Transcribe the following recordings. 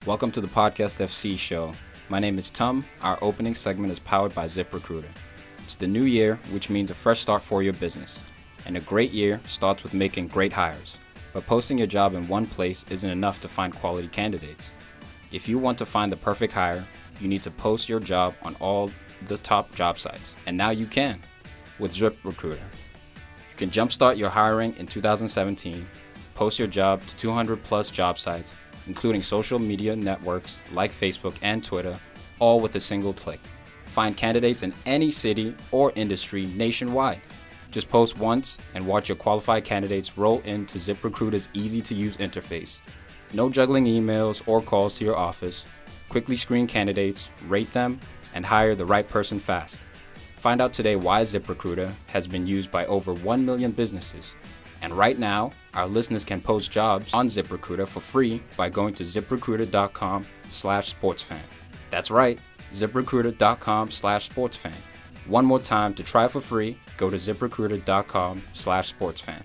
Welcome to the Podcast FC show. My name is Tum. Our opening segment is powered by ZipRecruiter. It's the new year, which means a fresh start for your business. And a great year starts with making great hires. But posting your job in one place isn't enough to find quality candidates. If you want to find the perfect hire, you need to post your job on all the top job sites. And now you can with ZipRecruiter. You can jumpstart your hiring in 2017, post your job to 200 plus job sites, including social media networks like Facebook and Twitter, all with a single click. Find candidates in any city or industry nationwide. Just post once and watch your qualified candidates roll into ZipRecruiter's easy-to-use interface. No juggling emails or calls to your office. Quickly screen candidates, rate them, and hire the right person fast. Find out today why ZipRecruiter has been used by over 1 million businesses. And right now, our listeners can post jobs on ZipRecruiter for free by going to ziprecruiter.com/sportsfan. That's right, ziprecruiter.com/sportsfan. One more time, to try for free, go to ziprecruiter.com/sportsfan.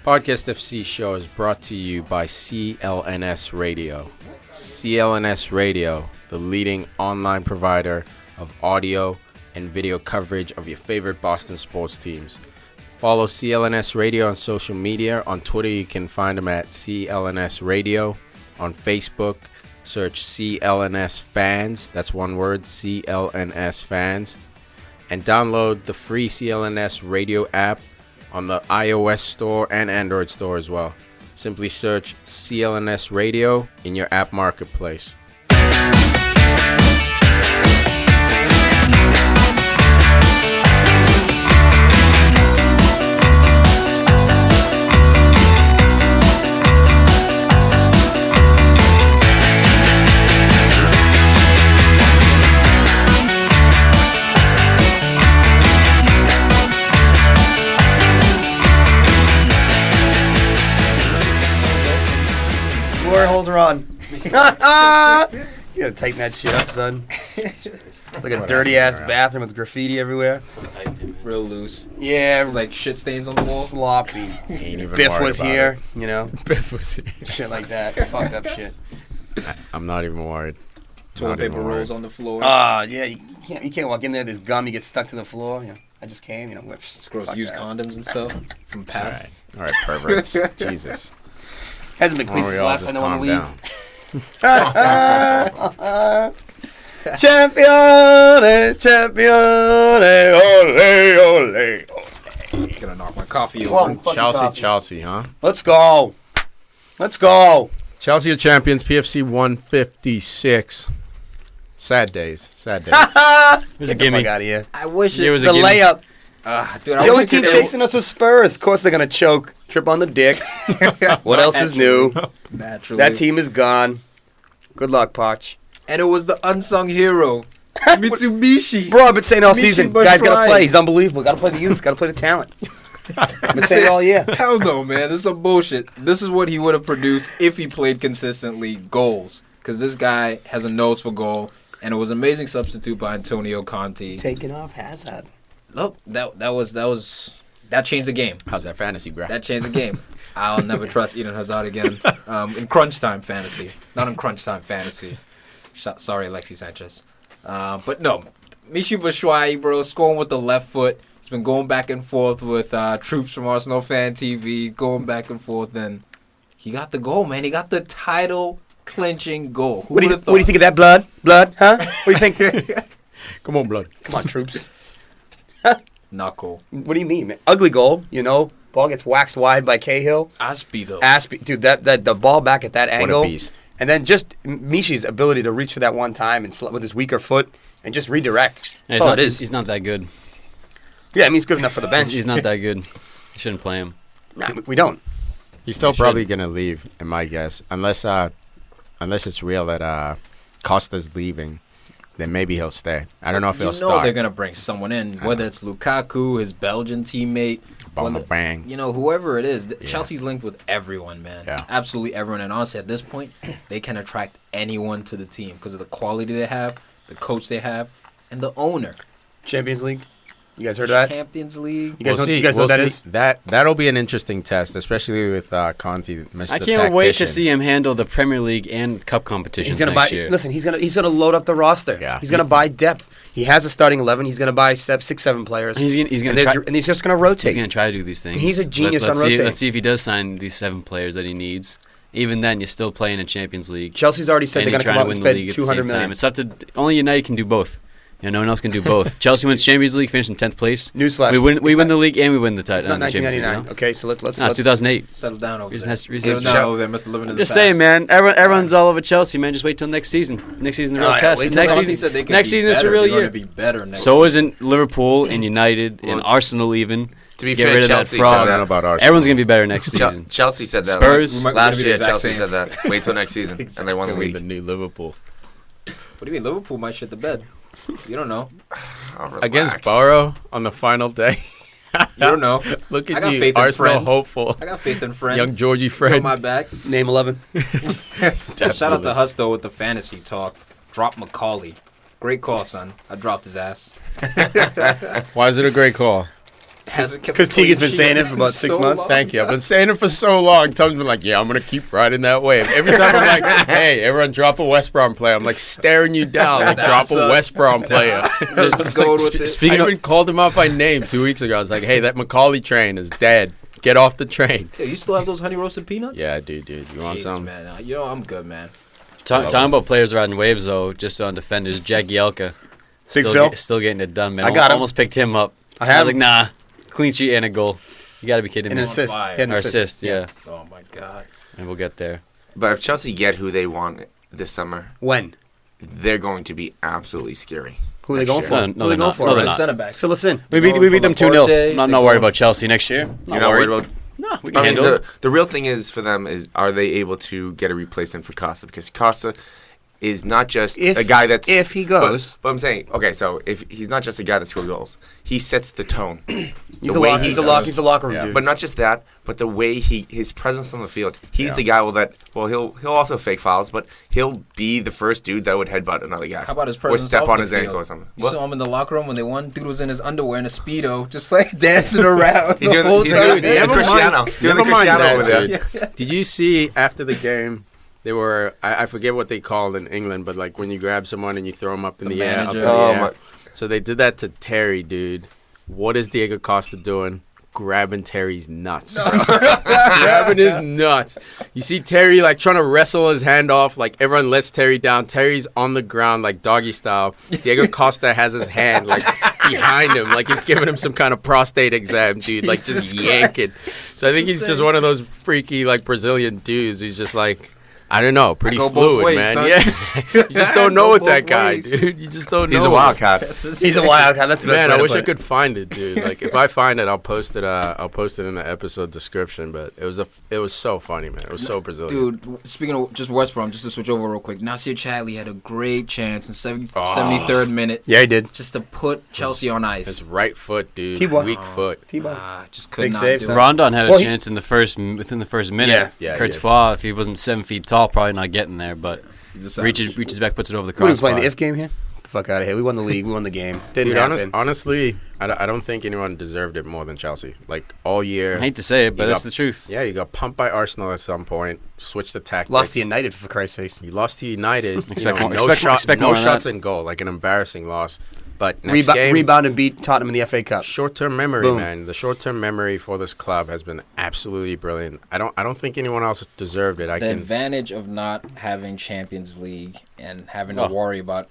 Podcast FC show is brought to you by CLNS Radio. CLNS Radio, the leading online provider of audio and video coverage of your favorite Boston sports teams. Follow CLNS Radio on social media. On Twitter, you can find them at CLNS Radio. On Facebook, search CLNS Fans. That's one word, CLNS Fans. And download the free CLNS Radio app on the iOS store and Android store as well. Simply search CLNS Radio in your app marketplace. Holes are on. You gotta tighten that shit up, son. It's like a dirty ass bathroom with graffiti everywhere. Real loose. Yeah, It was like shit stains on the wall. sloppy. Ain't even Biff worried was about here, it. you know, Biff was here. shit like that. Fucked up shit. I'm not even worried. Toilet paper rolls on the floor. Yeah, you can't walk in there. There's gum. You get stuck to the floor. You know, I just came. You know, It's gross. Used condoms and stuff from past. All right, perverts. Jesus. Hasn't been cleaned Why since don't we all last just time I want calm to down? leave. Champione, champione, ole, ole, ole. Gonna knock my coffee Whoa, over. fucking coffee. Chelsea, huh? Let's go. Let's go. Chelsea are champions, PFC 156. Sad days. It was a gimme. Out of here. I wish It was It's a layup. dude, The only team chasing us was Spurs. Of course they're gonna choke. Trip on the dick. What else is new? Naturally. That team is gone. Good luck, Poch. And it was the unsung hero, Mitsubishi. Bro, I've been saying all season, Michi guys gotta Batshuayi. play. He's unbelievable. Gotta play the youth. Gotta play the talent. I've been saying it all year. Hell no, man. This is some bullshit. This is what he would have produced if he played consistently. Goals. Because this guy has a nose for goal. And it was an amazing substitute by Antonio Conte. Taking off Hazard. Look, that changed the game. How's that fantasy, bro? That changed the game. I'll never trust Eden Hazard again. In crunch time fantasy. Not in crunch time fantasy. Sorry, Alexis Sanchez. But no, Michi Batshuayi, bro, scoring with the left foot. He's been going back and forth with troops from Arsenal Fan TV, going back and forth. And he got the goal, man. He got the title clinching goal. What do you think of that, blood? Blood, huh? What do you think? Come on, blood. Come on, troops. Not cool. What do you mean, man? Ugly goal, you know. Ball gets waxed wide by Cahill. Aspie, though. Dude, that the ball back at that angle. What a beast. And then just Mishi's ability to reach for that one time and with his weaker foot and just redirect. That's all it is. He's not that good. Yeah, I mean, he's good enough for the bench. He's not that good. You shouldn't play him. Nah, we don't. He's still He probably should. going to leave, in my guess. Unless it's real that Costa's leaving, then maybe he'll stay. I don't know if he'll start. They're going to bring someone in, whether it's Lukaku, his Belgian teammate, Bang. whoever it is. Chelsea's linked with everyone, man. Yeah. Absolutely everyone. And honestly, at this point, they can attract anyone to the team because of the quality they have, the coach they have, and the owner. Champions League. You guys heard of that? Champions League. You guys know what that is? That'll be an interesting test, especially with Conte. I can't wait to see him handle the Premier League and Cup competitions next year. Listen, he's gonna load up the roster. Yeah. He's gonna buy depth. He has a starting 11. He's gonna buy 6, 7 players. He's and he's just gonna rotate. He's gonna try to do these things. He's a genius on rotating. rotating. Let's see if he does sign these 7 players that he needs. Even then, you're still playing in Champions League. Chelsea's already said they're gonna come out and spend $200 million. It's up to only United can do both. No one else can do both. Chelsea wins Champions League, finish in 10th place. Newsflash: we win the league and we win the title. It's not 1999. Okay, so let's. No, it's 2008. Settle down over there. Just saying, man. Everyone's all over Chelsea, man. Just wait till next season. Next season, the real test. Next season, it's a real year. So isn't Liverpool and United and Arsenal even. To be Get fair, rid of Chelsea that frog. said that about Arsenal. Everyone's gonna be better next season. Chelsea said that. Spurs last year. Chelsea said that. Wait till next season, and they won the league. The new Liverpool. What do you mean? Liverpool might shit the bed. You don't know. Against Borough on the final day. You don't know. Look I at got you, faith in Arsenal Fred. hopeful. I got faith in Fred. Young Georgie He's on Fred. my back. Name 11. Shout out to Huss though with the fantasy talk. Drop McCauley. Great call, son. I dropped his ass. Why is it a great call? Because Tiki's been saying it for about 6 months. Thank you. I've been saying it for so long. Tom's been like, yeah, I'm going to keep riding that wave. Every time I'm like, hey, everyone drop a West Brom player. I'm like staring you down. Like, drop a West Brom player. Just go with it. I even called him out by name 2 weeks ago. I was like, hey, that McCauley train is dead. Get off the train. Yo, you still have those honey roasted peanuts? Yeah, I do, dude. You want some? Man. I'm good, man. Talking about players riding waves, though, just on defenders, Jagielka. Still getting it done, man. I got him. Almost picked him up. I was like, nah. Clean sheet and a goal. You got to be kidding An me. assist. An assist, yeah. Oh, my God. And we'll get there. But if Chelsea get who they want this summer, When? they're going to be absolutely scary. Who are they going Next for? year. No, Who are they they're going not. for? No, they're not. Center backs. Fill us in. We beat them 2-0. I'm not worried about Chelsea next year. You're not worried about. No, we can I mean, handle it. the real thing is for them is, are they able to get a replacement for Costa? Because Costa is not just a guy that's... If he goes. But I'm saying, okay, so if he's not just a guy that scores goals, he sets the tone. He's a locker room dude. But not just that, but the way his presence on the field. He's the guy he'll also fake fouls, but he'll be the first dude that would headbutt another guy. How about his or presence step off on the his field? ankle or something. You saw him in the locker room when they won. Dude was in his underwear and a Speedo, just like dancing around He's doing the Cristiano. Doing the Cristiano over there. Dude. Did you see after the game, they were, I forget what they called in England, but like when you grab someone and you throw them up in the air. Up in the air. So they did that to Terry, dude. What is Diego Costa doing? Grabbing Terry's nuts, bro. Grabbing his nuts. You see Terry like trying to wrestle his hand off. Like everyone lets Terry down. Terry's on the ground like doggy style. Diego Costa has his hand like behind him, like he's giving him some kind of prostate exam, dude. Like just yanking. So I think he's just one of those freaky like Brazilian dudes who's just like, I don't know, pretty fluid, ways, man. Son. Yeah, you just don't know with that guy, ways. dude. You just don't know. He's a wildcat. He's a wildcat. That's the best Man, way I to wish put I it. could find it, dude. Like if I find it, I'll post it. I'll post it in the episode description. But it was so funny, man. It was so Brazilian. Dude, speaking of just West Brom, just to switch over real quick, Nasir Chadley had a great chance in 73rd minute. Yeah, he did. Just to put Chelsea on ice. His right foot, dude. T-ball. Weak foot. T-ball. Just could Big not save, do son. it. Rondon had a Well, chance within the first minute. Yeah, Courtois, if he wasn't 7 feet tall, probably not getting there. But He's a savage. reaches back, puts it over the What are we crossbar. playing the if game here? Get the fuck out of here. We won the league. We won the game. Didn't Dude, happen. honestly, I don't think anyone deserved it more than Chelsea. Like all year. I hate to say it, but You that's got- the truth. Yeah, you got pumped by Arsenal at some point. Switched the tactics. Lost to United, for Christ's sake. You lost to United. Expect more- no expect more than shots that. in goal. Like an embarrassing loss. But next game, Rebound and beat Tottenham in the FA Cup. short-term memory, Boom. man. The short-term memory for this club has been absolutely brilliant. I don't think anyone else deserved it. The advantage of not having Champions League and having to worry about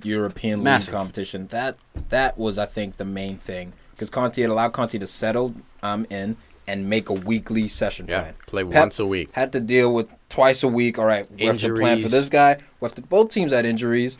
European League Massive. competition, that was, I think, the main thing. Because Conte had allowed Conte to settle in and make a weekly session plan. play Pep once a week. Had to deal with twice a week. All right, we have to plan for Injuries. this guy. Both teams had injuries,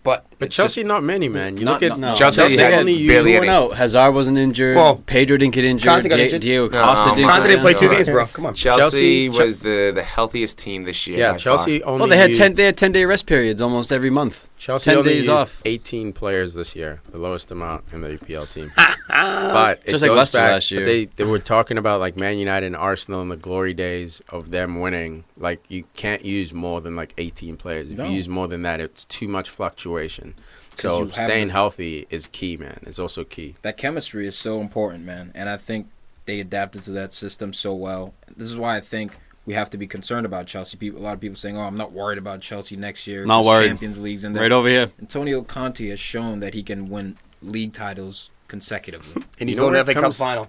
but But it's Chelsea, just- not many, man. You Not- look at no. Chelsea had only barely used any. No, Hazard wasn't injured. Well, Pedro didn't get injured. Conte got injured. Diego No, Costa didn't. Conte get didn't play 2 injured. games, bro. Come on. Chelsea Chelsea- was the healthiest team this year. Yeah, by Chelsea far. only. Well, they had used, 10-day rest periods almost every month. Chelsea 10 only days used off. 18 players this year, the lowest amount in the EPL team. But it Just like goes Leicester back, last year. But they were talking about like Man United and Arsenal in the glory days of them winning. Like you can't use more than like 18 players. If No. you use more than that, it's too much fluctuation. season. So staying healthy is key, man. It's also key. That chemistry is so important, man. And I think they adapted to that system so well. This is why I think we have to be concerned about Chelsea. A lot of people saying, I'm not worried about Chelsea next year. Not worried. Champions Leagues in there. Right over here. Antonio Conte has shown that he can win league titles consecutively. And he's going to FA Cup final.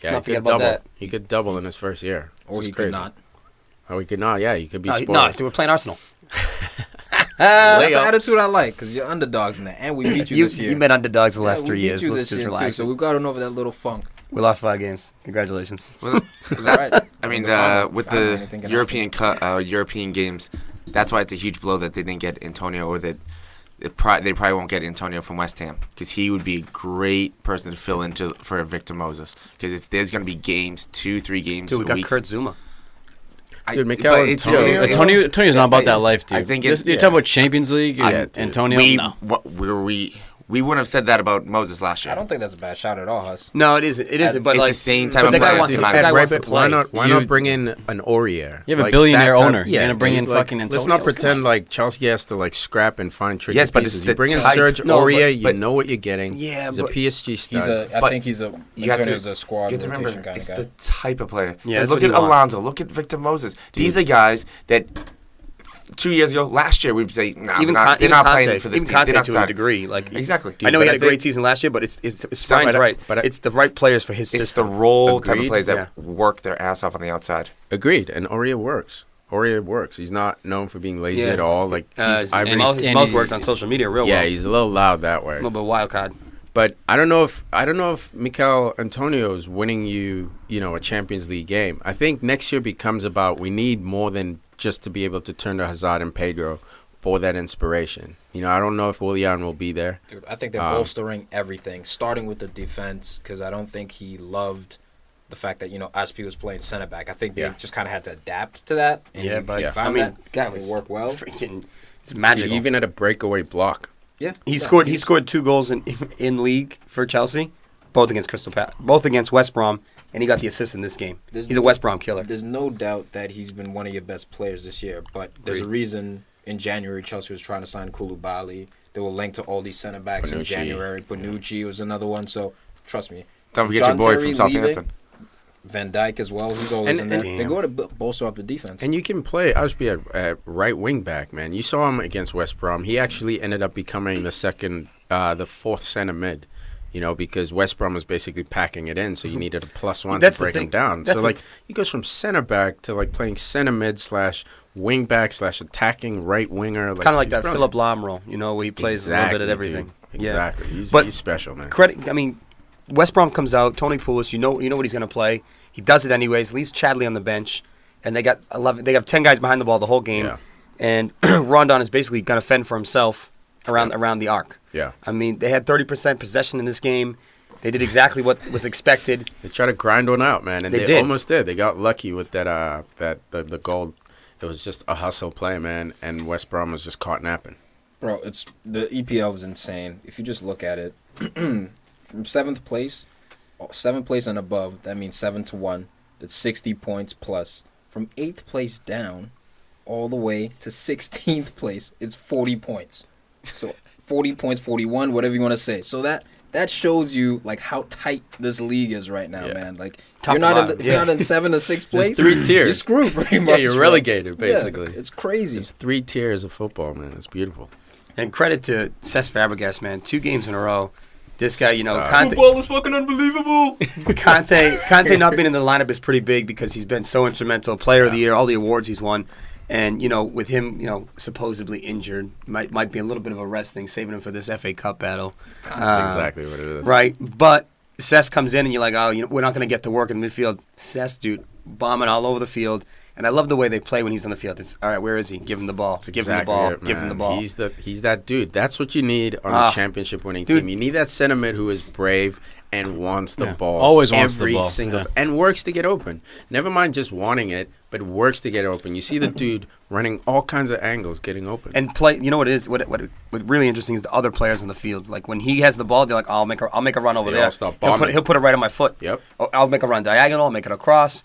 Yeah, he could double. He could double in his first year. Or he could not. Oh, he could not. Yeah, he could be spoiled. No, we're playing Arsenal. That's the attitude I like, because you're underdogs in that. And we beat you this year. You've been underdogs the last 3 years. We beat you this year, too, so we've gotten over that little funk. We lost 5 games. Congratulations. Well, right. I mean, with the European games, that's why it's a huge blow that they didn't get Antonio, or that they probably won't get Antonio from West Ham, because he would be a great person to fill in for Victor Moses. Because if there's going to be games, 2-3 games we got Kurt Zuma. Dude, Antonio's not about that life, dude. I think you're talking about Champions League and Antonio. We wouldn't have said that about Moses last year. I don't think that's a bad shot at all, Huss. No, it isn't. It isn't. But it's the same type of player. Why not bring in an Aurier? You have a billionaire owner. You're gonna bring in fucking Antonio. Let's not pretend like Chelsea has to scrap and find tricky pieces. You bring in type. Serge Aurier, you know what you're getting. Yeah, he's a PSG star. I think Antonio's a squad rotation kind of guy. It's the type of player. Yeah, look at Alonso. Look at Victor Moses. These are guys that 2 years ago, last year, we'd say, they're not playing for this team. Even Conte to a degree. Exactly. I know he had a great season last year, but it's Brian's right. But it's the right players for his system. It's the role type of players that work their ass off on the outside. Agreed. And Aurier works. He's not known for being lazy at all. Like his mouth works on social media real well. Yeah, he's a little loud that way. A little bit wild card. But I don't know if Mikel Antonio is winning you a Champions League game. I think next year becomes about we need more than just to be able to turn to Hazard and Pedro for that inspiration. I don't know if Willian will be there. Dude, I think they're bolstering everything, starting with the defense, because I don't think he loved the fact that Aspi was playing center back. I think they just kind of had to adapt to that. And that guy would work well. It's magical. He even had a breakaway block. Yeah, he scored 2 goals in league for Chelsea, both against West Brom, and he got the assist in this game. He's a West Brom killer. There's no doubt that he's been one of your best players this year, but there's a reason in January Chelsea was trying to sign Koulibaly. They were linked to all these center backs in January. Bonucci was another one, so trust me. Don't forget your boy from Southampton. Van Dijk as well. He's always in there. They go to bolster up the defense. And you can play Ashby at right wing back, man. You saw him against West Brom. He actually ended up becoming the fourth center mid, because West Brom was basically packing it in, so you needed a +1 to break him down. So, he goes from center back to, playing center mid / wing back / attacking right winger. It's kind of like that Philip Lahm role, where he plays a little bit of everything. Dude. Exactly. He's special, man. West Brom comes out, Tony Pulis, you know what he's going to play. He does it anyways, leaves Chadley on the bench, and they have 10 guys behind the ball the whole game. Yeah. And Rondon is basically going to fend for himself around the arc. Yeah. They had 30% possession in this game. They did exactly what was expected. They tried to grind one out, man, and they almost did. They got lucky with the goal. It was just a hustle play, man, and West Brom was just caught napping. Bro, the EPL is insane. If you just look at it, from 7th place and above, that means 7-1. That's 60 points plus. From 8th place down, all the way to 16th place, it's 40 points. So 40 points, 41, whatever you want to say. So that shows you how tight this league is right now, man. If you're not in 7th or 6th place, 3 tiers. You're screwed pretty much. Yeah, you're relegated basically. Yeah, it's crazy. It's 3 tiers of football, man. It's beautiful. And credit to Cesc Fabregas, man. 2 games in a row. This guy, Conte. Football is fucking unbelievable. Conte not being in the lineup is pretty big because he's been so instrumental. Player of the year, all the awards he's won. And, with him, supposedly injured, might be a little bit of a rest thing, saving him for this FA Cup battle. That's exactly what it is. Right. But Cesc comes in and you're like, we're not going to get to work in the midfield. Cesc, dude, bombing all over the field. And I love the way they play when he's on the field. It's, all right, where is he? Give him the ball. Give him the ball. Give him the ball. He's that dude. That's what you need on a championship-winning team. You need that center mid who is brave and wants the ball. Always wants the ball. And works to get open. Never mind just wanting it, but works to get open. You see the dude running all kinds of angles, getting open. And play. You know what it is? What really interesting is the other players on the field. Like when he has the ball, they're like, I'll make a run over there. He'll put it right on my foot. Yep. I'll make a run diagonal. I'll make it across.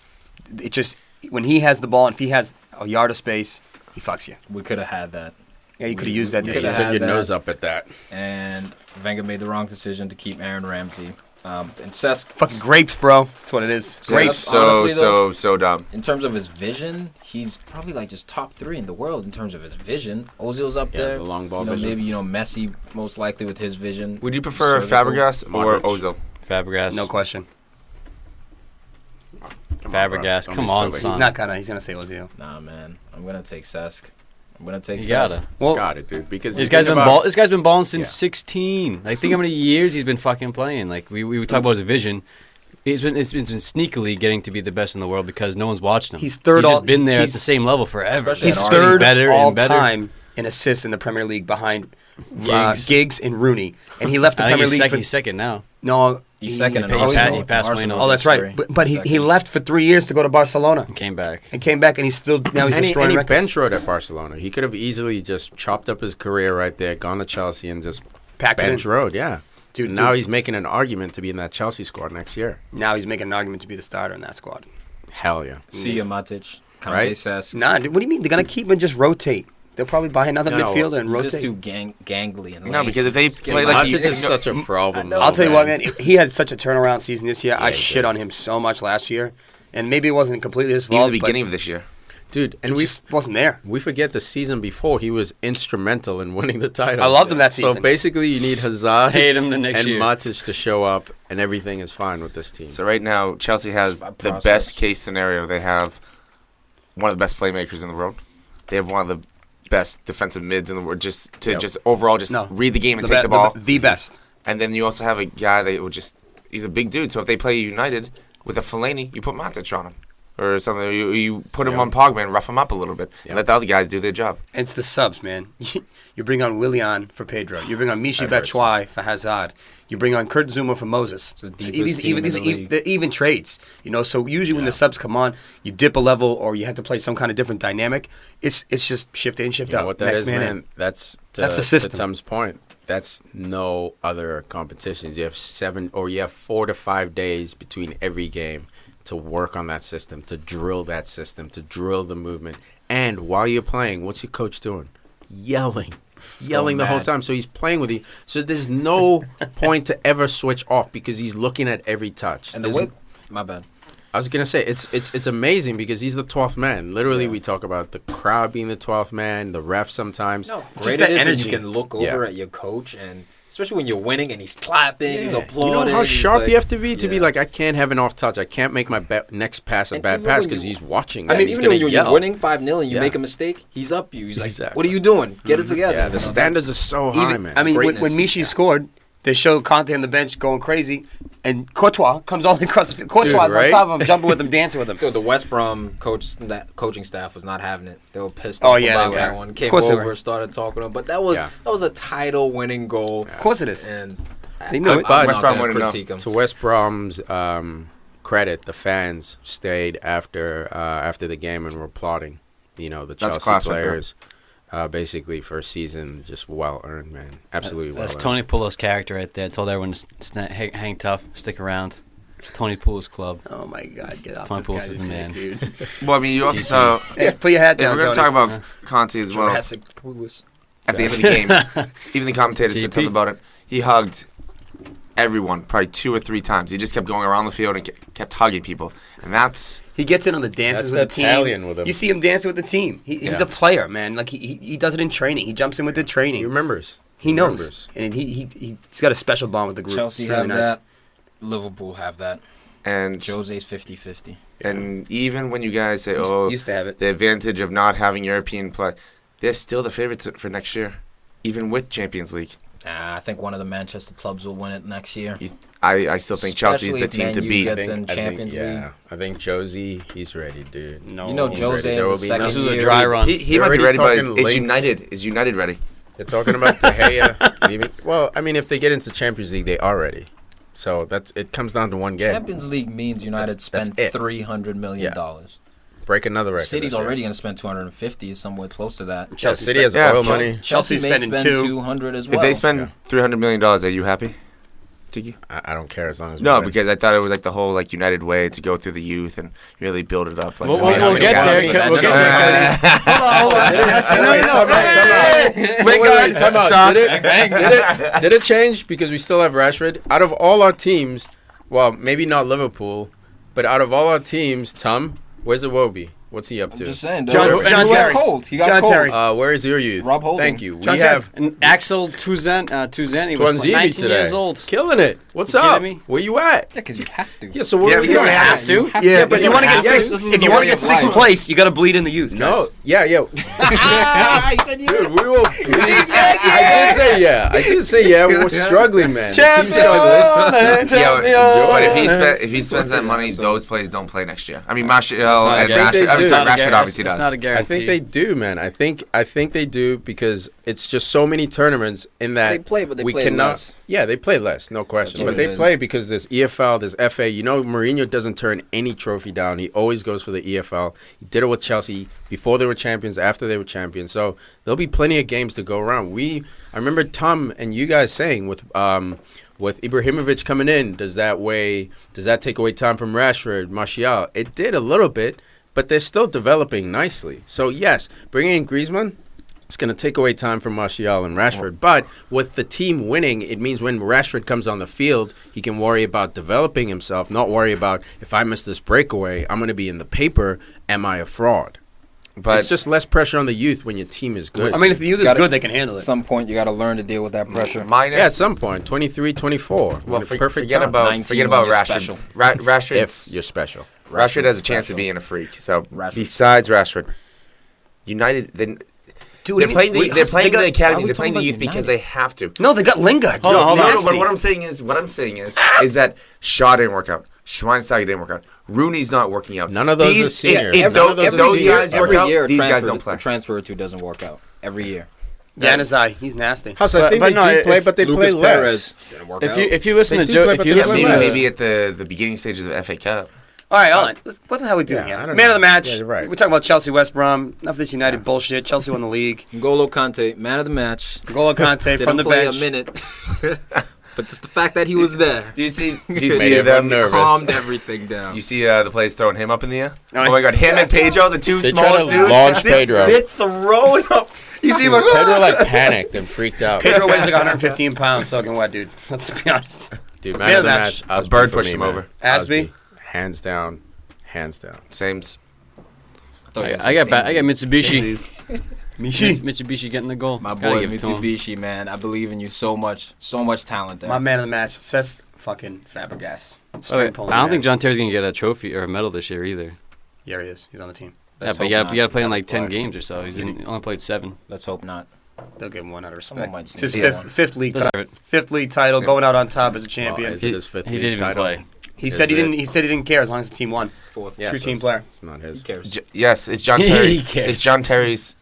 It just when he has the ball and if he has a yard of space, he fucks you. We could have had that. Yeah, you could have used that this year. Took your nose up at that. And Wenger made the wrong decision to keep Aaron Ramsey. And Cesc, fucking grapes, bro. That's what it is. Grapes. So dumb. In terms of his vision, he's probably like just top 3 in the world in terms of his vision. Ozil's up there. The long ball vision. Maybe Messi most likely with his vision. Would you prefer Fabregas or Ozil? Fabregas. No question. Fabregas. Come on, son. He's not gonna. He's gonna say Ozil. Nah, man. I'm gonna take Cesc. I'm gonna take You Cesc. gotta. Well, got it, dude. Because this guy's been balling since 16. Like, think how many years he's been fucking playing. Like, we talk about his vision. It's been sneakily getting to be the best in the world because no one's watched him. He's third. He's just been there at the same level forever. He's third all time in assists in the Premier League behind Giggs and Rooney, and he left the Premier League. He's second now. No, he's second. He passed Wayne. Oh, that's right. But he left for 3 years to go to Barcelona. And came back, and he's still now he's destroying records. Bench rode at Barcelona. He could have easily just chopped up his career right there, gone to Chelsea, and just bench rode. Yeah. Dude, now he's making an argument to be in that Chelsea squad next year. Now he's making an argument to be the starter in that squad. Hell yeah. See ya, Matic. Conte says. Nah, dude, what do you mean? They're going to keep him and just rotate. They'll probably buy another midfielder and rotate. He's just too gangly. And no, because if they play like Matic is such a problem. I'll tell you what, man. He had such a turnaround season this year. I shit on him so much last year. And maybe it wasn't completely his fault. Even the beginning of this year. Dude, and we just wasn't there. We forget the season before he was instrumental in winning the title. I loved him that season. So basically, you need Hazard him the next and year. Matic to show up, and everything is fine with this team. So right now, Chelsea has the best case scenario. They have one of the best playmakers in the world. They have one of the best defensive mids in the world. Just overall read the game and take the ball. The best. And then you also have a guy that will he's a big dude. So if they play United with a Fellaini, you put Matic on him. Or something, you put him on Pogba and rough him up a little bit, and let the other guys do their job. It's the subs, man. You bring on Willian for Pedro. You bring on Michy Batshuayi for Hazard. You bring on Kurt Zuma for Moses. These even trades, So usually when the subs come on, you dip a level or you have to play some kind of different dynamic. It's just shift in, shift out. What that is, man. That's the system. To Tom's point. That's no other competitions. You have 4 to 5 days between every game to work on that system, to drill that system, to drill the movement. And while you're playing, what's your coach doing? Yelling the whole time. So he's playing with you. So there's no point to ever switch off because he's looking at every touch. And my bad. I was gonna say it's amazing because he's the 12th man. Literally, we talk about the crowd being the 12th man, the ref sometimes. No, just that energy. You can look over at your coach and. Especially when you're winning and he's clapping, he's applauding. You know how sharp you have to be like, I can't have an off touch. I can't make my next pass a bad pass because he's watching. Even when you're winning 5-0 and you make a mistake, he's up you. He's like, what are you doing? Get it together. Yeah, the standards are so high, man. I mean, when Michy scored, they showed Conte on the bench going crazy, and Courtois comes all across the field. Courtois on top of him, jumping with him, dancing with him. Dude, the West Brom coaching staff was not having it. They were pissed off about that one. Came over, started talking to him. But that was a title-winning goal. Of course it is. And they knew it. But West Brom wouldn't know. To West Brom's credit, the fans stayed after the game and were applauding. The Chelsea players. Basically, for a season, just well earned, man. Absolutely well earned. That's Tony Pulo's character right there. Told everyone to hang tough, stick around. Tony Pulo's club. Oh my God, get off Tony this Pulos guy's is the man, dude. Well, I mean, you also saw. Put your hat down. We're going to talk about Conte as well. At the end of the game, even the commentator said something about it. He hugged everyone probably 2 or 3 times. He just kept going around the field and kept hugging people, and that's. He gets in on the dances with the team. Italian with him. You see him dancing with the team. He's a player, man. Like he does it in training. He jumps in with the training. He remembers. He knows, and he's got a special bond with the group. Chelsea have that. Liverpool have that. And Jose's 50-50. And even when you guys say, used to have it. The advantage of not having European play, they're still the favorites for next year, even with Champions League. I think one of the Manchester clubs will win it next year. I still think Chelsea's the team to beat. I think Josie, he's ready, dude. No, Jose in the second This is a dry run. He might be ready, but is United ready? They're talking about De Gea leaving. Well, I mean, if they get into Champions League, they are ready. So it comes down to one game. Champions League means United spent $300 million. Break another record. City's already going to spend 250, somewhere close to that. City has oil money. Chelsea may spend 200 as well. If they spend $300 million, are you happy, Tiki? I don't care as long as because I thought it was like the whole like United way to go through the youth and really build it up. Like, we'll get there. Hold on. Wait, time out. Did it change? Because we still have Rashford. Out of all our teams, well, maybe not Liverpool, but out of all our teams, Tom, where's Iwobi? What's he up to? I'm just saying, John Terry. He got cold. Where is your youth? Rob Holding. Thank you. John we have And Axel Tuzani was 19 today. years old. Killing it. What's You up? kidding me? Where you at? Yeah, because you have to. Yeah, so what Yeah, are we we doing? don't have to. Yeah, but if you want to get Yes, sixth, this is if the you want to way get of sixth life. place, you got to bleed in the youth. No. guys. Yeah. He said you. Dude, we will. I did say yeah. We're struggling, man. The team's struggling. But if he spends that money, those players don't play next year. I mean, Martial and Rashford obviously does. It's not a guarantee. I think they do, man. I think they do because it's just so many tournaments in that They play, but they we play cannot. less. Yeah, they play less, no question. That's But what they it play is. because there's EFL, there's FA. You know, Mourinho doesn't turn any trophy down. He always goes for the EFL. He did it with Chelsea before they were champions, after they were champions. So there'll be plenty of games to go around. I remember Tom and you guys saying with Ibrahimovic coming in, does that take away time from Rashford, Martial? It did a little bit, but they're still developing nicely. So yes, bringing in Griezmann, it's going to take away time from Martial and Rashford. But with the team winning, it means when Rashford comes on the field, he can worry about developing himself, not worry about, if I miss this breakaway, I'm going to be in the paper, am I a fraud? But It's just less pressure on the youth when your team is good. I mean, if the youth is Gotta- good, they can handle At it. some point, you got to learn to deal with that pressure. minus. yeah, at some point, 23, 24. Well, perfect forget time. about 19 Rashford. when you're special. Rashford. If you're special. Rashford has a chance to special. be in a freak. So Rashford's besides Rashford, United. Dude, They're playing wait, the they got- academy. why are They're we playing the talking youth about because United? they have to. No, they got Lingard. Hold on, hold on. No, Nasty. but what I'm saying is that Shaw didn't work out. Schweinsteiger didn't work out. Rooney's not working out. None of those are seniors. If None of those are those seniors. guys work Every out, year, these guys transfer- don't play. A transfer or two doesn't work out. Every year. Januzaj, he's nasty. Huss, I think but they no, do play, if but they Lucas play Perez less. didn't work If out. you listen They to do Joe, play, if but you they listen play to less. Maybe at the beginning stages of FA Cup. All right, hold on. What the hell are we doing Yeah, I here? don't Man know. of the match. Yeah, you're right. We're talking about Chelsea, West Brom. Enough of this United bullshit. Chelsea won the league. N'Golo Conte, man of the match. N'Golo Conte from the play bench. a minute. But just the fact that he was there. Do you see Made them everyone nervous. Calmed everything down. You see the players throwing him up in the air? Oh my God, him and Pedro, the two They smallest try to dudes. launch Pedro. They're throwing up. You see him like, Pedro panicked and freaked out. Pedro weighs like 115 pounds, soaking wet, dude. Let's be honest. Dude, man of the match. A Osby bird for pushed me, him man. over. Asby? Hands down. Hands down. Sames. I got Mitsubishi. Mishi. Mitsubishi getting the goal. My Gotta boy give it to him. Mitsubishi, man. I believe in you so much. So much talent there. My man of the match, Cesc fucking Fabregas. Oh, Straight wait, pulling I don't it think out. John Terry's gonna get a trophy or a medal this year either. Yeah, he is. He's on the team. Let's yeah, but hope you not. gotta play in like 10 But games or so. He's only played 7. Let's hope not. They'll give him one out of Someone respect. might It's his sneak fifth, one. fifth league Deserve title. it. Fifth league title, going out on top as a champion. Is it his fifth He league didn't even title? play. He Is said he it? didn't. He said he didn't care as long as the team won. Fourth. Yeah, True so team it's- player. It's not his. Who cares? Yes, it's John He Terry. cares. It's John Terry's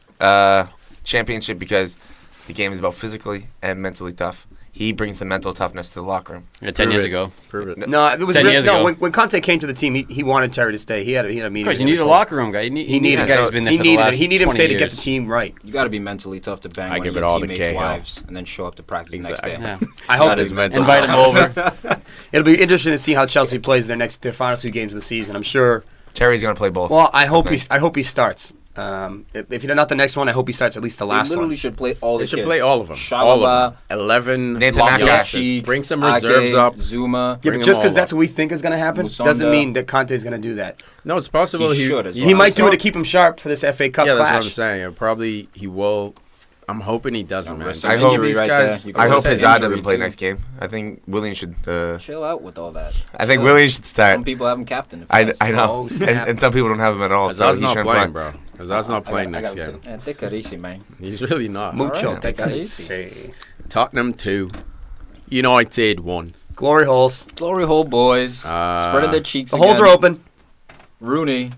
championship because the game is about physically and mentally tough. He brings the mental toughness to the locker room. Yeah, 10 years it. ago. Prove it. No, it was 10 years ago. when Conte came to the team, he wanted Terry to stay. He had a meeting. Of course, with you him need a and locker room guy. You need, He needed a guy who's been there he for the needed last he needed him 20 to stay to get years. the team right. You got to be mentally tough to bang I one give of it your all to teammates' Cahill. wives and then show up to practice the next day. Exactly. Yeah. I hope Not his mental. Invite him over. It'll be interesting to see how Chelsea plays their final 2 games of the season. I'm sure. Terry's going to play both. Well, I hope he starts. If he's not the next one, I hope he starts at least the They last literally one. should play all the They should kids. play all of them. Shalaba, All of them. 11 Nathan young Ake, youngsters. Bring some reserves up. Zuma. Yeah, Bring but them just because all that's up. what we think is going to happen Musonda. doesn't mean that Conte is going to do that. No, it's possible He should as well. He might do it to keep. keep him sharp for this FA Cup Yeah, that's clash. what I'm saying. Probably he will. I'm hoping he doesn't, man. risk I his hope injury these right guys. there. You I can hope risk his Hazard injury doesn't play too. next game. I think William should. Chill out with all that. I think William should start. Some people have him captain. if I that's- know, Oh, snap. and some people don't have him at all. So Hazard's he not shouldn't playing, play. bro. Hazard's not playing I next got him game. too. Yeah, take it easy, man. He's really not. Mucho. Alright, Take take it it easy. Tottenham 2. United 1. Glory holes. Glory hole boys. Spreading their cheeks The holes again. are open. Rooney.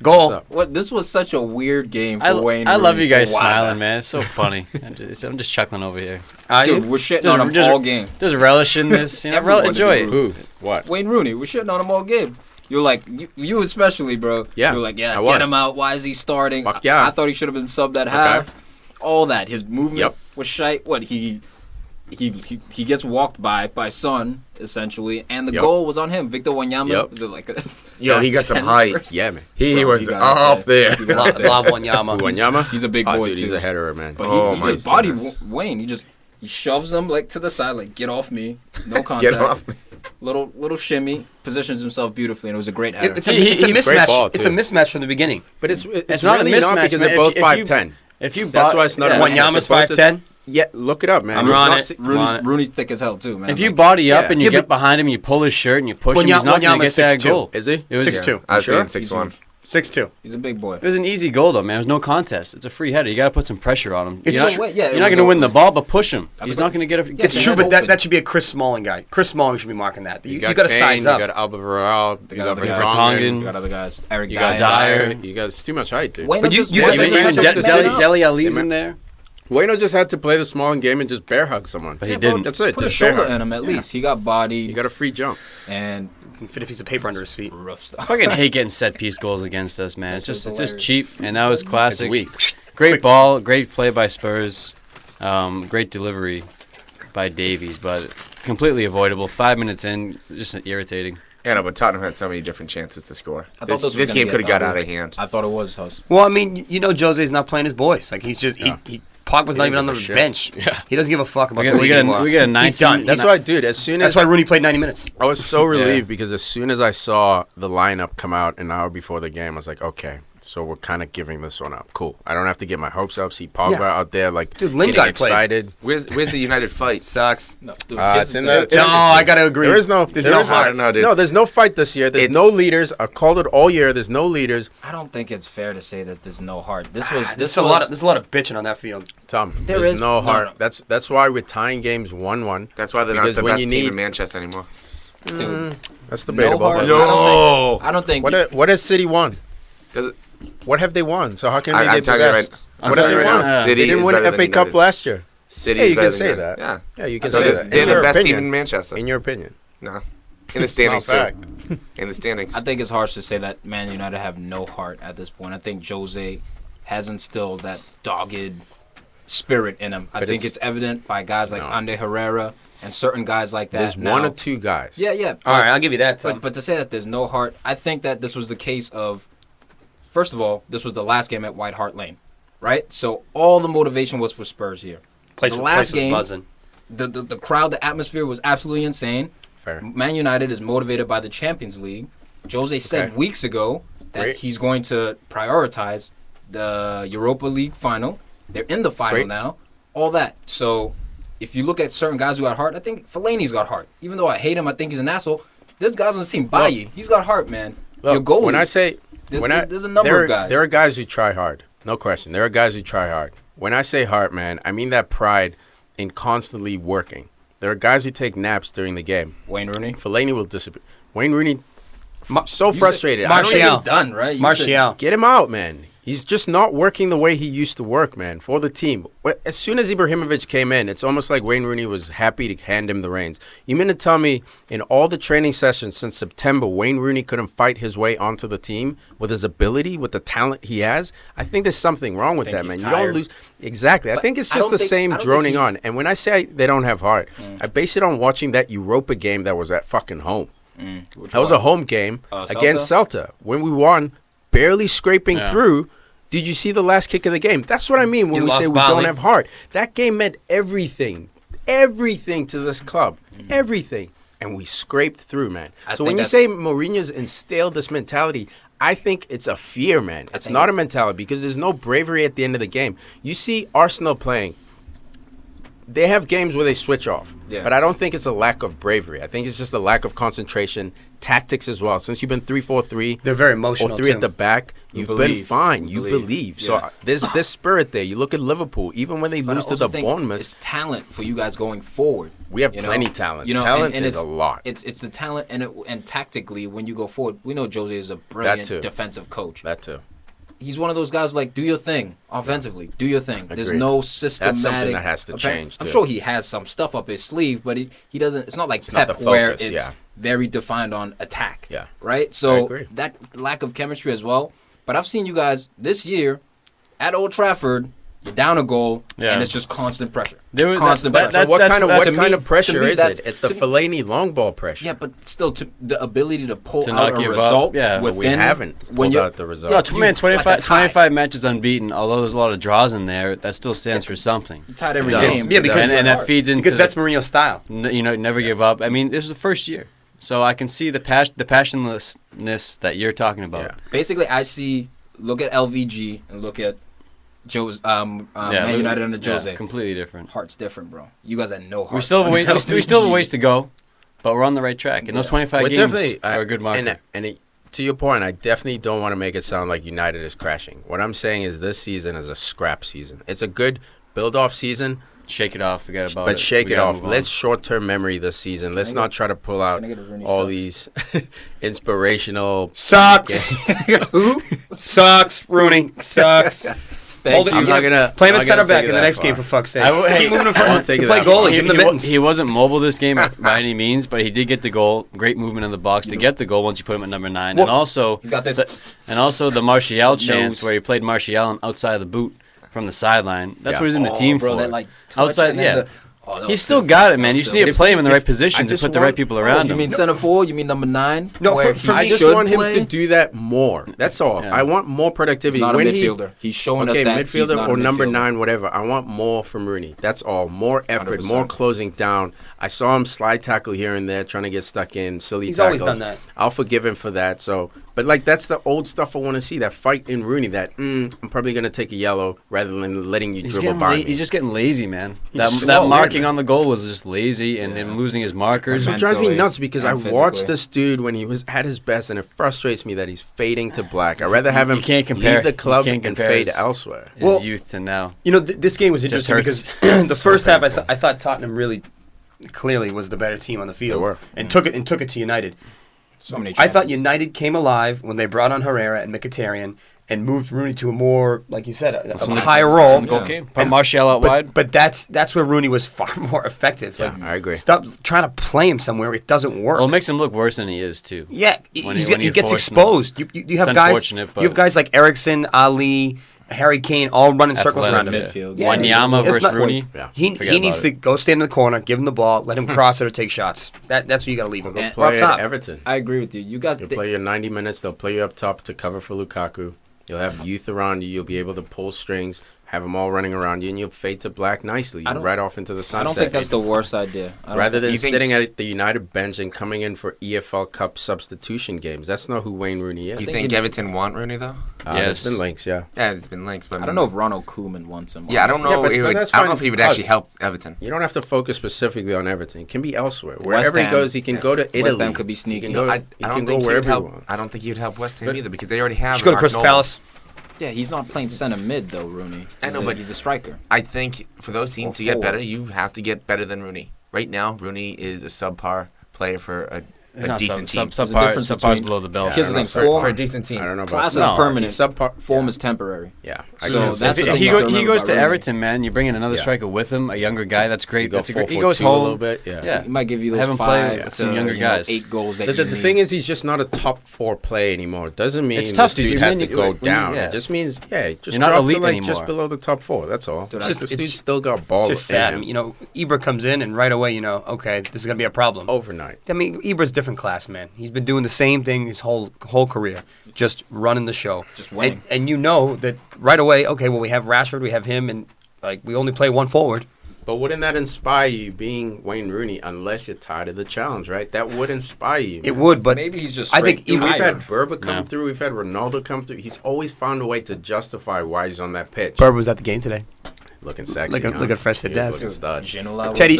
Goal. What's up? What? This was such a weird game for Wayne I love Rooney you guys for Waza. smiling, man. It's so funny. I'm just chuckling over here. Dude, we're shitting Just- on him just- all game. Just relishing this. You know, Everyone enjoy did it. Who? What? Wayne Rooney, we're shitting on him all game. You're like, you especially, bro. Yeah, You're like, I get was. him out. Why is he starting? Fuck yeah. I thought he should have been subbed at half. All that. His movement Yep. was shite. What, he he gets walked by Son essentially, and the goal was on him. Victor Wanyama was it like he got some height. Yeah, man. He was up there. Love Wanyama. He's a big boy dude, too. He's a headerer, man. But he just body Wayne. He shoves him like to the side, like get off me, no contact. Get off me. Little shimmy, positions himself beautifully, and it was a great header. It's a mismatch. It's a mismatch from the beginning. But it's not really a mismatch because they're both 5'10". That's why it's not a mismatch. Wanyama's 5'10". Yeah, look it up, man. I'm on it. Rooney's thick as hell too, man. If you body up and you get behind him, you pull his shirt and you push him, he's not going to get that goal. Is he? It was 6'2". I was saying 6'1". 6'2". He's a big boy. It was an easy goal, though, man. It was no contest. It's a free header. You got to put some pressure on him. You're not going to win the ball, but push him. He's not going to get it. It's true, but that should be a Chris Smalling guy. Chris Smalling should be marking that. You got to size up. You got Alderweireld. You got Vertonghen. You got other guys. Eric Dyer. You got Dyer. You got it's too much height, dude. But Dele Alli's in there. Wayno just had to play the Smalling game and just bear hug someone. But he didn't. That's it. Put just a shoulder in him at least. He got bodied. He got a free jump. And fit a piece of paper under his feet. Rough stuff. I fucking hate getting set piece goals against us, man. It's just cheap, and that was classic. It's weak. Great ball, great play by Spurs, great delivery by Davies, but completely avoidable. 5 minutes in, just irritating. Yeah, no, but Tottenham had so many different chances to score. This game could have got out of hand. I thought it was Huss. Well, I mean, Jose's not playing his boys. Like he's just Pogba's not even on the bench. Yeah. He doesn't give a fuck about the league anymore. We got a 19. He's done. That's why, dude. That's why Rooney played 90 minutes. I was so relieved because as soon as I saw the lineup come out an hour before the game, I was like, okay, so we're kind of giving this one up. Cool. I don't have to get my hopes up. See Pogba out there, like, dude, getting excited. Where's the United fight? Sucks. No, dude, it's in the. No, I gotta agree. There's no fight. No, there's no fight this year. There's no leaders. I called it all year. There's no leaders. I don't think it's fair to say that there's no heart. There's a lot of bitching on that field. Tom, there's no heart. No. That's why we're tying games 1-1. That's why they're not the best team in Manchester anymore. Dude, that's debatable. No, I don't think. What has City won? What have they won? So how can they get the best? What have they won? They didn't win FA Cup last year. City. Yeah, you can say that. Yeah, you can say that. They're the best team in Manchester. In your opinion? No. In the standings too. In the standings. I think it's harsh to say that Man United have no heart at this point. I think Jose has instilled that dogged spirit in him. I think it's evident by guys like Ander Herrera and certain guys like that. There's one or two guys. Yeah. All right, I'll give you that. But to say that there's no heart, I think that this was the case of, first of all, this was the last game at White Hart Lane, right? So all the motivation was for Spurs here. The last game, the crowd, the atmosphere was absolutely insane. Fair. Man United is motivated by the Champions League. Jose said weeks ago that he's going to prioritize the Europa League final. They're in the final now. All that. So if you look at certain guys who got heart, I think Fellaini's got heart. Even though I hate him, I think he's an asshole. There's guys on the team. Bailly, he's got heart, man. Your goalie. When I say... There's a number of guys. There are guys who try hard. No question. There are guys who try hard. When I say heart, man, I mean that pride in constantly working. There are guys who take naps during the game. Wayne Rooney? Fellaini will disappear. Wayne Rooney, so frustrated. Martial. Done, right? Martial. Get him out, man. He's just not working the way he used to work, man, for the team. As soon as Ibrahimovic came in, it's almost like Wayne Rooney was happy to hand him the reins. You mean to tell me in all the training sessions since September, Wayne Rooney couldn't fight his way onto the team with his ability, with the talent he has? I think there's something wrong with that, man. Tired. You don't lose. Exactly. I think it's just the same droning on. And when I say they don't have heart, I base it on watching that Europa game that was at fucking home. That was a home game against Celta. When we won, barely scraping through. Did you see the last kick of the game? That's what I mean when we say we don't have heart. That game meant everything to this club, everything. And we scraped through, man. So when you say Mourinho's instilled this mentality, I think it's a fear, man. It's not a mentality because there's no bravery at the end of the game. You see Arsenal playing. They have games where they switch off, but I don't think it's a lack of bravery. I think it's just a lack of concentration, tactics as well. Since you've been 3-4-3, they're very emotional. Or 3 at the back, you've been fine. You believe. So there's this spirit there. You look at Liverpool, even when they lose to the Bournemouth. It's talent for you guys going forward. We have plenty talent. Talent is a lot. It's the talent and tactically when you go forward. We know Jose is a brilliant defensive coach. That too. He's one of those guys like, do your thing offensively. Do your thing. There's no systematic. That's something that has to change, too. I'm sure he has some stuff up his sleeve, but he doesn't. It's not like Pep where it's very defined on attack. Yeah. Right? So that lack of chemistry as well. But I've seen you guys this year at Old Trafford You're down a goal, and it's just constant pressure. Constant pressure. What kind of pressure is it? It's the Fellaini long ball pressure. Yeah, but still, the ability to pull out a result. Yeah, we haven't pulled out the result. Yeah, man, 25 matches unbeaten. Although there's a lot of draws in there, that still stands for something. You tied every game. Yeah, because and that feeds into because that's Mourinho's style. Never give up. I mean, this is the first year, so I can see the passionlessness that you're talking about. Yeah. Basically, I see. Look at LVG and look at Joe's Man United under Jose. Completely different. Heart's different, bro. You guys had no heart. We still have a ways to go, but we're on the right track. And those 25 games are a good marker. And to your point, I definitely don't want to make it sound like United is crashing. What I'm saying is this season is a scrap season. It's a good build-off season. Shake it off. Forget about it. But shake it off. Let's short-term memory this season. Let's not try to pull out all these inspirational... Sucks. Who? Sucks. Rooney. Sucks. Hold it. I'm not gonna play him at center back in the next game for fuck's sake. Keep moving in front. Play goalie. Give him the mittens. He wasn't mobile this game by any means, but he did get the goal. Great movement in the box to get the goal once you put him at number 9. And also, he's got this. And also the Martial chance where he played Martial outside of the boot from the sideline. That's what he's in the team for. That, outside, he's still got it, man. You just need to play him in the right position to put the right people around him. You mean center forward? You mean number 9? No, I just want him to do that more. That's all. I want more productivity. He's not a midfielder. He's showing us that midfielder or number 9, whatever. I want more from Rooney. That's all. More effort, 100%. More closing down. I saw him slide tackle here and there, trying to get stuck in silly tackles. He's always done that. I'll forgive him for that. But that's the old stuff I want to see. That fight in Rooney. That I'm probably gonna take a yellow rather than letting you dribble by me. He's just getting lazy, man. That marking on the goal was just lazy, and him losing his markers. So it drives me nuts because I watched this dude when he was at his best, and it frustrates me that he's fading to black. I'd rather have him leave the club and fade elsewhere. His youth to now. This game was interesting because the first half I thought Tottenham really clearly was the better team on the field and took it to United. So many chances. I thought United came alive when they brought on Herrera and Mkhitaryan and moved Rooney to a more, like you said, a higher role. Put Martial out wide. But that's where Rooney was far more effective. Yeah, I agree. Stop trying to play him somewhere. It doesn't work. Well, it makes him look worse than he is, too. Yeah, he gets exposed. You have guys like Eriksen, Ali, Harry Kane all running circles around him. Midfield. Wanyama versus Rooney. He needs to go stand in the corner, give him the ball, let him cross it or take shots. That's what you got to leave him. Go play at Everton. I agree with you. You guys play your 90 minutes. They'll play you up top to cover for Lukaku. You'll have youth around you. You'll be able to pull strings, have them all running around you, and you'll fade to black nicely. Right off into the sunset. I don't think that's the worst idea. Rather than sitting at the United bench and coming in for EFL Cup substitution games. That's not who Wayne Rooney is. You think Everton want Rooney, though? There's been links, Yeah, there's been links. But I don't know if Ronald Koeman wants him. Yeah, I don't know. I don't know if he would actually help Everton. You don't have to focus specifically on Everton. It can be elsewhere. Wherever he goes, he can go to Italy. West Ham could be sneaky. I don't think he'd help West Ham either because they already have. Should go to Crystal Palace. Yeah, he's not playing center mid though, Rooney. I know, but he's a striker. I think for those teams to get better, you have to get better than Rooney. Right now, Rooney is a subpar player for a decent team. Subpar's below the belt. Here's the thing, for a decent team. I don't know about class is permanent. Form is temporary. Yeah. So that's he goes to Everton, man. You bring in another striker with him, a younger guy. That's great. He goes home a little bit. Yeah. He might give you those have him play with some younger guys. 8 goals. The thing is, he's just not a top 4 play anymore. It doesn't mean this dude has to go down. It just means just you're not elite anymore. Just below the top 4. That's all. This dude's still got balls. It's just sad. Ibra comes in and right away, okay, this is gonna be a problem overnight. I mean, Ibra's different class, man. He's been doing the same thing his whole career, just running the show, just winning. And that right away, okay, well, we have Rashford, we have him, and we only play one forward. But wouldn't that inspire you being Wayne Rooney unless you're tired of the challenge, right? That would inspire you. It would, but maybe he's just. I think we've had Berba come through, we've had Ronaldo come through. He's always found a way to justify why he's on that pitch. Berba was at the game today. Looking sexy. Looking fresh to death. Looking stud. Teddy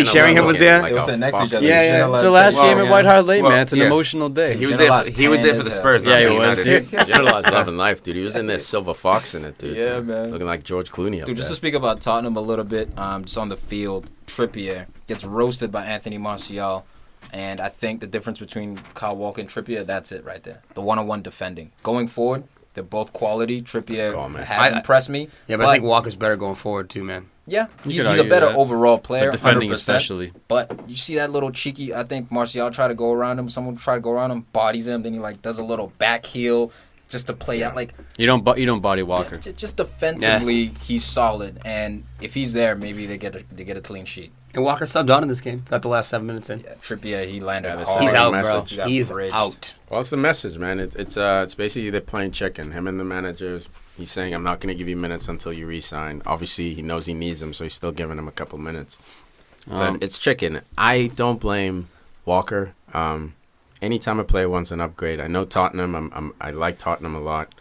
Sheringham was there. They were sitting next to each other. Yeah. It's the last game at White Hart Lane, man. It's an emotional day. He was there for the Spurs. Yeah, he was, dude. Gino's loving life, dude. He was in there, Silver Fox in it, dude. Yeah, man. Looking like George Clooney up there. Dude, just to speak about Tottenham a little bit, just on the field, Trippier gets roasted by Anthony Martial. And I think the difference between Kyle Walker and Trippier, that's it right there. The one-on-one defending. Going forward, they're both quality. Trippier has impressed me. Yeah, but I think Walker's better going forward, too, man. Yeah, he's a better overall player, but defending 100%. Especially. But you see that little cheeky, I think Martial tried to go around him. Someone tried to go around him, bodies him. Then he does a little back heel, just to play out like you don't body Walker. Just defensively, he's solid, and if he's there, maybe they get a clean sheet. And Walker subbed on in this game. Got the last 7 minutes in. Yeah, Trippier, he landed. He's out, message. bro. He's out. Well, it's the message, man. It's basically they're playing chicken. Him and the manager. He's saying, I'm not going to give you minutes until you re-sign. Obviously, he knows he needs them, so he's still giving him a couple minutes. But it's chicken. I don't blame Walker. Anytime a player wants an upgrade, I know Tottenham. I like Tottenham a lot.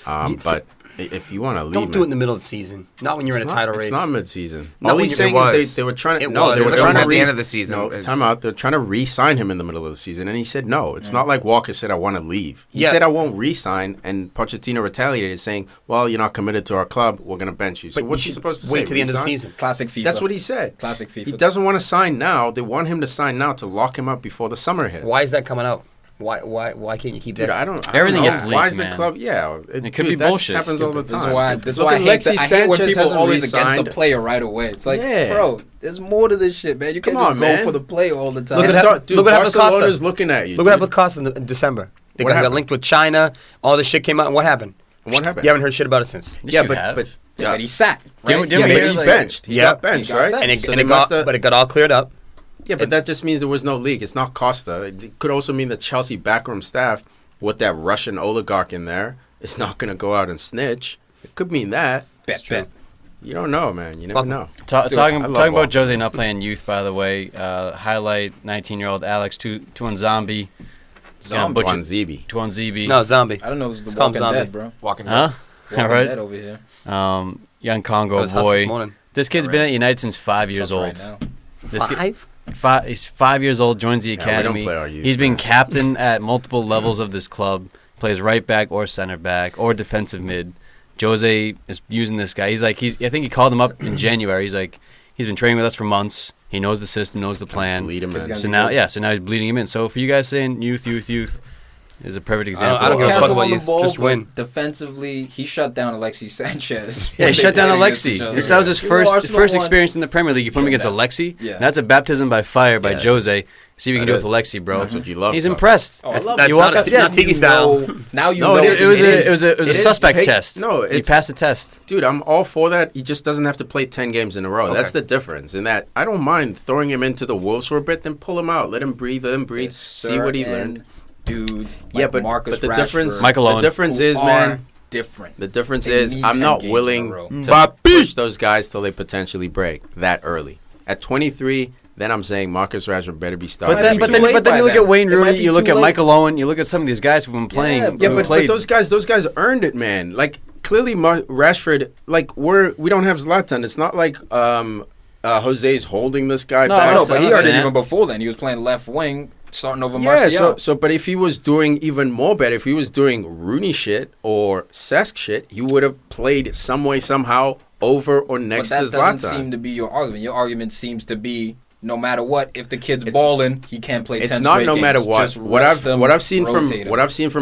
But if you want to leave, don't do it in the middle of the season. Not when you're in a title race. It's not mid-season. No, All he's saying is they were trying to. They were trying at the end of the season. No, time out. They're trying to re-sign him in the middle of the season, and he said no. It's not like Walker said I want to leave. He said I won't re-sign, and Pochettino retaliated, saying, "Well, you're not committed to our club. We're going to bench you." So what's he supposed to say? Wait till the end of the season. Classic FIFA. That's what he said. Classic FIFA. He doesn't want to sign now. They want him to sign now to lock him up before the summer hits. Why is that coming out? Why can't you keep Dude, that? I don't Everything know. gets leaked, Why is man. the club? Yeah, it could be bullshit. Happens all the time. This is why I hate when people are always against the re-signed. player right away. It's like, bro, there's more to this shit, man. You can't just go for the player all the time. Look what happened with Costa. Barcelona's looking at you. Look what happened with Costa in December. They got linked with China. All this shit came out. And what happened? What happened? You haven't heard shit about it since. Yeah, but he sat. Right? Didn't we he's benched. He got benched, right? And it got all cleared up. Yeah, but that just means there was no leak. It's not Costa. It could also mean the Chelsea backroom staff with that Russian oligarch in there is not going to go out and snitch. It could mean that. Bet. You don't know, man. You never know. Talking about Jose not playing youth, by the way. Highlight 19-year-old Alex Tuanzebe. Tuanzebe. No, Zombie. I don't know. This is the Walking Dead, bro. Walking Dead. Walking Dead over here. Young Congo boy. This kid's been at United since 5 years old. He's 5 years old, joins the academy. He's been captain at multiple levels of this club, plays right back or center back or defensive mid. Jose is using this guy. I think he called him up in January. He's been training with us for months. He knows the system, knows the plan. Lead him in. So now he's bleeding him in. So for you guys saying youth is a perfect example. I don't give a fuck about youth. Just win. Defensively, he shut down Alexis Sanchez. Yeah, he shut down Alexi. That was his first experience in the Premier League. You put him against Alexi. Yeah. That's a baptism by fire by Jose. See what you can do with Alexi, bro. That's what you love. He's impressed. I love that. Not Tiki style. Now you know. It was a suspect test. No, he passed the test. Dude, I'm all for that. He just doesn't have to play 10 games in a row. Okay. That's the difference. In that, I don't mind throwing him into the wolves for a bit, then pull him out. Let him breathe. See what he learned. Dudes, but Marcus the Rashford, difference, Michael Owen, the difference is, man, different. The difference is, I'm not willing to push those guys till they potentially break that early. At 23, then I'm saying Marcus Rashford better be starting. But then you look at Wayne Rooney, you look at Michael Owen, you look at some of these guys who've been playing. But those guys earned it, man. Like clearly, Rashford, like we don't have Zlatan. It's not like Jose's holding this guy back. No, but he earned it even before then. He was playing left wing. Starting over Martial. But if he was doing even more better, if he was doing Rooney shit or Cesc shit, he would have played some way, somehow, over or next to Zlatan. But that doesn't seem to be your argument. Your argument seems to be, no matter what, if the kid's balling, he can't play 10 straight games. It's not no matter what. What I've seen from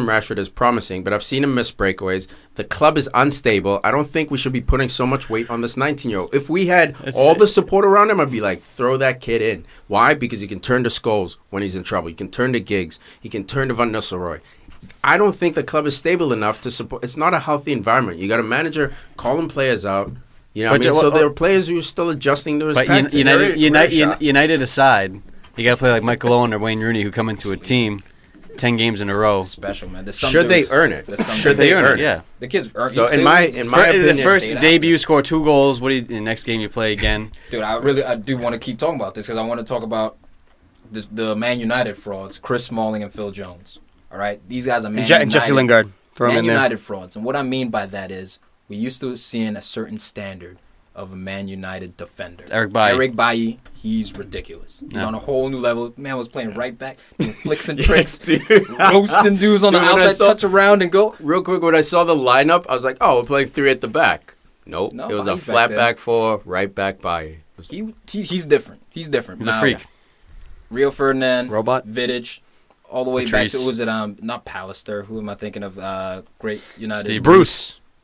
Rashford is promising, but I've seen him miss breakaways. The club is unstable. I don't think we should be putting so much weight on this 19-year-old. If we had all the support around him, I'd be like, throw that kid in. Why? Because he can turn to Scholes when he's in trouble. He can turn to Giggs. He can turn to Van Nistelrooy. I don't think the club is stable enough to support. It's not a healthy environment. You got a manager calling players out. You know what I mean? So there are players who are still adjusting to his tactics. United aside, you got to play like Michael Owen or Wayne Rooney who come into a team 10 games in a row. Special, man. Should they earn it? Should they earn it? Yeah. The kids earn it. So in my opinion, the first debut, score 2 goals. The next game you play again? Dude, I do want to keep talking about this because I want to talk about the Man United frauds, Chris Smalling and Phil Jones. All right? These guys are Man United. And Jesse Lingard. Throw him in there. Man United frauds. And what I mean by that is we used to seeing a certain standard of a Man United defender. Eric Bailly, he's ridiculous. He's on a whole new level. Man was playing right back, doing flicks and tricks, roasting dudes on the outside, touch around and go. Real quick, when I saw the lineup, I was like, oh, we're playing 3 at the back. Nope. No, it was a flat back 4, right back Bailly. He's different. He's different. He's a freak. Rio Ferdinand, Robot, Vidic, all the way back to, was it not Pallister? Who am I thinking of? Great United.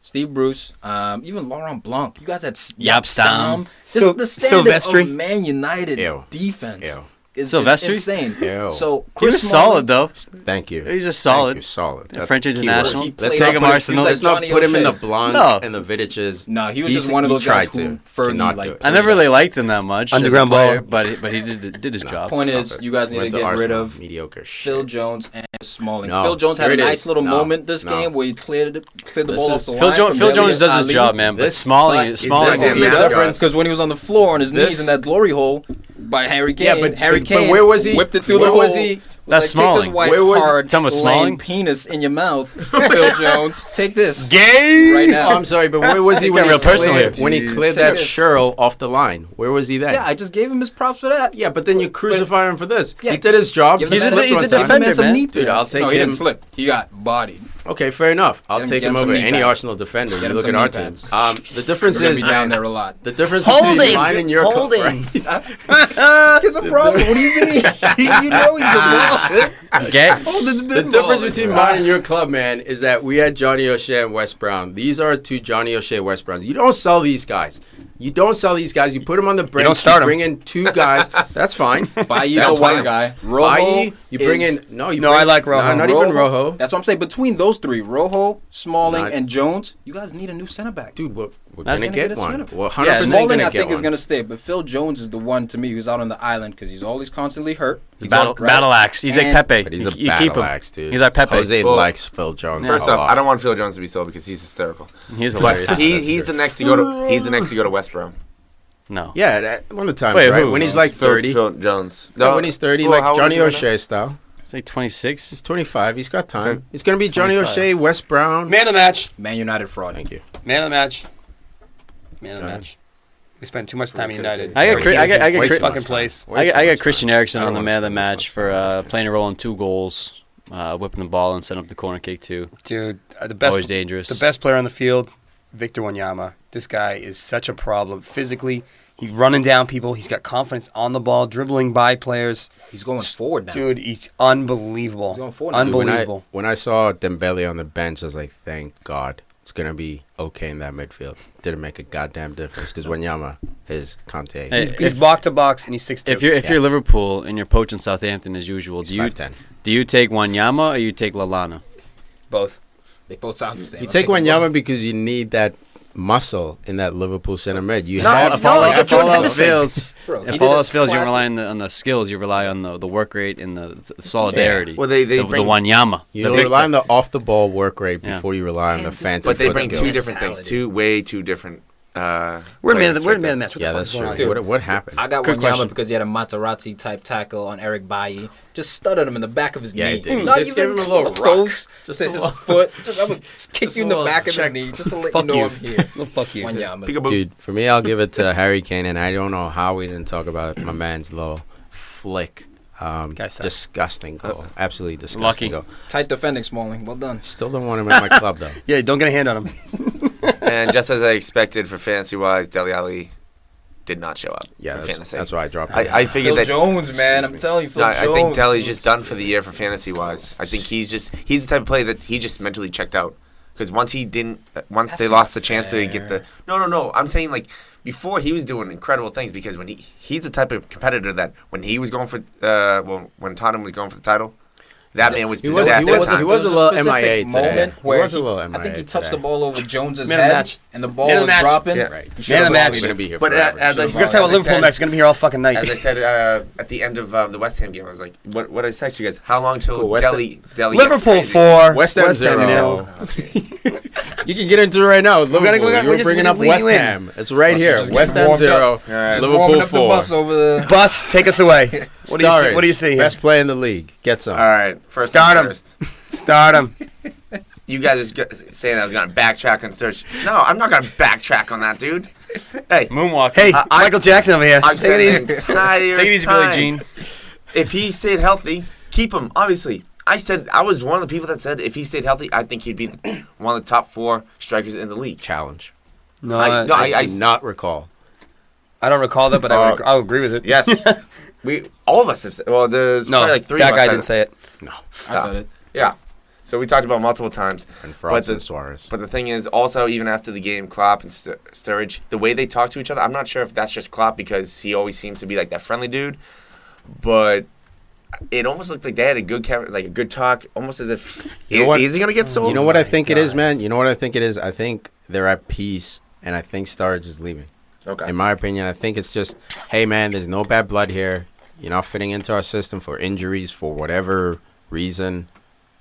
Steve Bruce, even Laurent Blanc. You guys had Jaap Stam. Just the standard of Man United defense is Silvestri? insane. Ew. So He was solid, though. Thank you. He's just solid. Thank you, solid. That's French the key international. word. Let's take him Arsenal. like Let's not Johnny put him in the O'Shea. Blanc No. and the Vidic's. No, he was just one of those guys who Fergie not like. do it. I never really liked him that much. Underground as a player, baller. but he did his job. Point Stop is, it. you guys need Went to get rid Arsenal. of mediocre Phil shit. Jones and Smalling. No, Phil Jones had here a it nice is. little No, moment this no. game where he cleared the ball off the Phil, line. Phil Jones does his job, man. But This- Smalling but Smalling he's This not is the Yeah, difference because when he was on the floor on his This- knees in that glory hole by Harry Kane, Yeah, but- Harry but Kane where was he? whipped it through Where the hole. was he? That's Take Smalling. this white Where was- hard Talking about lame Smalling? penis in your mouth, Phil Jones. Take this Gay. right now. Oh, I'm sorry, but where was he when Get real he personal cleared, here. when he Jeez. cleared that Serious. Sherrill off the line? Where was he then? Yeah, I just gave him his props for that. Yeah, but then you crucify him for this. Yeah. He did his job. Give He the man- slipped he's one a time. defender, Some man. knee Dude, pads. I'll take no, he him. didn't slip. He got bodied. Okay, fair enough. I'll Get him- take get him him some over knee any pads. Arsenal defender. Get You him look some at our knee teams. pads. The difference We're gonna is be down there a lot. the difference between mine and your club. It's a problem. What do you mean? You know he's a ball. Gay. Holden's The been difference balling. between mine and your club, man, is that we had Johnny O'Shea and Wes Brown. These are two Johnny O'Shea, Wes Browns. You don't sell these guys. You don't sell these guys. You put them on the bench. don't start 'em. Bring in two guys. That's fine. Bailly's That's the one fine. guy. Bailly, you bring is- in you No, bring, I like Rojo. Not even Rojo. That's what I'm saying. Between those three, Rojo, Smalling, Not- and Jones, you guys need a new center back. Dude, we're That's gonna gonna get get a one. center. Well, 100% Yeah, Smalling, gonna I get think, is one. going to stay, but Phil Jones is the one to me who's out on the island because he's always constantly hurt. He's Battle, out, right? battle axe. He's like And- Pepe. But he's a you keep battle him. axe, dude. He's our Pepe. Jose Well, likes Phil Jones. First a off, lot. I don't want Phil Jones to be sold because he's hysterical. He's But hilarious. he's the next to go to he's the next to go to West Brom. No. Yeah, one of the times, Wait, right? who? When he's like 30. Phil Jones. No, when he's 30, Well, like how old Johnny is he right O'Shea style. It's like 26. He's 25. He's got time. So- He's going to be Johnny 25. O'Shea, Wes Brown. Man of the match. Man United fraud. Thank you. Man of the match. Man of the Go ahead. match. We spent too much time in United. I got Chris- I got- I got Way Chris- too fucking place. I got Christian Eriksen I on don't the man of the wanna spend match this for much time. playing a role in 2 goals, whipping the ball and setting up the corner kick too. Dude, the best. Always dangerous. The best player on the field, Victor Wanyama. This guy is such a problem physically. He's running down people. He's got confidence on the ball, dribbling by players. He's going forward now. Dude, he's unbelievable. He's going forward now. Dude, Unbelievable. when I saw Dembele on the bench, I was like, thank God. It's going to be okay in that midfield. Didn't make a goddamn difference because Wanyama is Conte. Hey, He's box to box and he's 6'2". If you're Liverpool and you're poaching Southampton as usual, He's do you 5'10". do you take Wanyama or you take Lallana? Both. They both sound the same. You I'll take them Wanyama both. because you need that muscle in that Liverpool center mid. You No, have if all- If all else fails, Bro, he if did all a else fails, you don't classic- rely on the skills. You rely on the work rate and the solidarity. Well, they the bring Wanyama. You the rely on Victor. the off the ball work rate Yeah. before you rely on the And fancy but they foot bring skills. two different things. Two way two different. We're the man players of the right there. match. What Yeah, the fuck that's is going true. on? What happened? I got Good Wanyama question. because he had a Materazzi type tackle on Eric Bailly. Just studded him in the back of his Yeah, knee. he did. Not Just even gave him a little close. Just hit his foot. Just, I would kick you in the little back of the check. knee just to let you Fuck know you. I'm here. Well, fuck you. Wanyama. Dude, for me, I'll give it to Harry Kane, and I don't know how we didn't talk about my man's little flick. Guy sucks. Disgusting goal. Absolutely disgusting Lucky. goal. Tight defending, Smalling. Well done. Still don't want him at my club, though. Yeah, don't get a hand on him. And just as I expected for fantasy wise, Dele Alli did not show up. Yeah, for that's, fantasy. that's why I dropped him. I figured Phil that. Jones, man. I'm telling you, Phil No, Jones. I think Dele's just done for the year for fantasy wise. I think he's the type of player that he just mentally checked out. Because once they lost the chance to get the no. I'm saying like before he was doing incredible things because when he's the type of competitor that when he was going for when Tottenham was going for the title, that man was He was- possessed he at was- times. he was a There little specific MIA today. moment He where was a little I think MIA he touched today. the ball over Jones's Man of the head, match. and the ball Man of was the match. dropping. Yeah. Right. He Man should have of the match. He's volleyed going to it. be here But forever. as I We're gonna talk about Liverpool next. We're gonna be here all fucking night. As I said at the end of the West Ham game, I was like, "What did I text you guys? How long till Cool, West Dele Liverpool gets crazy?" 4. West Ham 0. nil. You can get into it right now. Liverpool. we're You're just bringing up leading West you in. Ham. It's right Plus, here. we're just West getting Ham warmed 0. up. Just Just Liverpool warming up 4. the bus over the. Bus, take us away. What do you see? What do you see here? Best player in the league. Get some. All right, first Start things him. first. Start him. You guys are saying I was going to backtrack and search. No, I'm not going to backtrack on that, dude. Hey, Moonwalk. Hey, I- Michael Jackson over here. I've said Take it it easy. entire Take it easy, Billie time. Jean. If he stayed healthy, keep him. Obviously, I was one of the people that said if he stayed healthy, I think he'd be one of the top 4 strikers in the league. Challenge. No, I do not recall. I don't recall that, but I'll agree with it. Yes, all of us have said. Well, there's No, probably like 3 that of us guy said didn't say it. I said it. Yeah. So we talked about multiple times. And Frost But and Suarez. But the thing is, also, even after the game, Klopp and Sturridge, the way they talk to each other, I'm not sure if that's just Klopp because he always seems to be like that friendly dude. but it almost looked like they had a good a good talk, almost as if is he gonna get sold? You know what I think it is, man. You know what I think it is. I think they're at peace, and I think Sturridge is leaving. Okay. In my opinion, I think it's just, hey, man, there's no bad blood here. You're not fitting into our system for injuries, for whatever reason.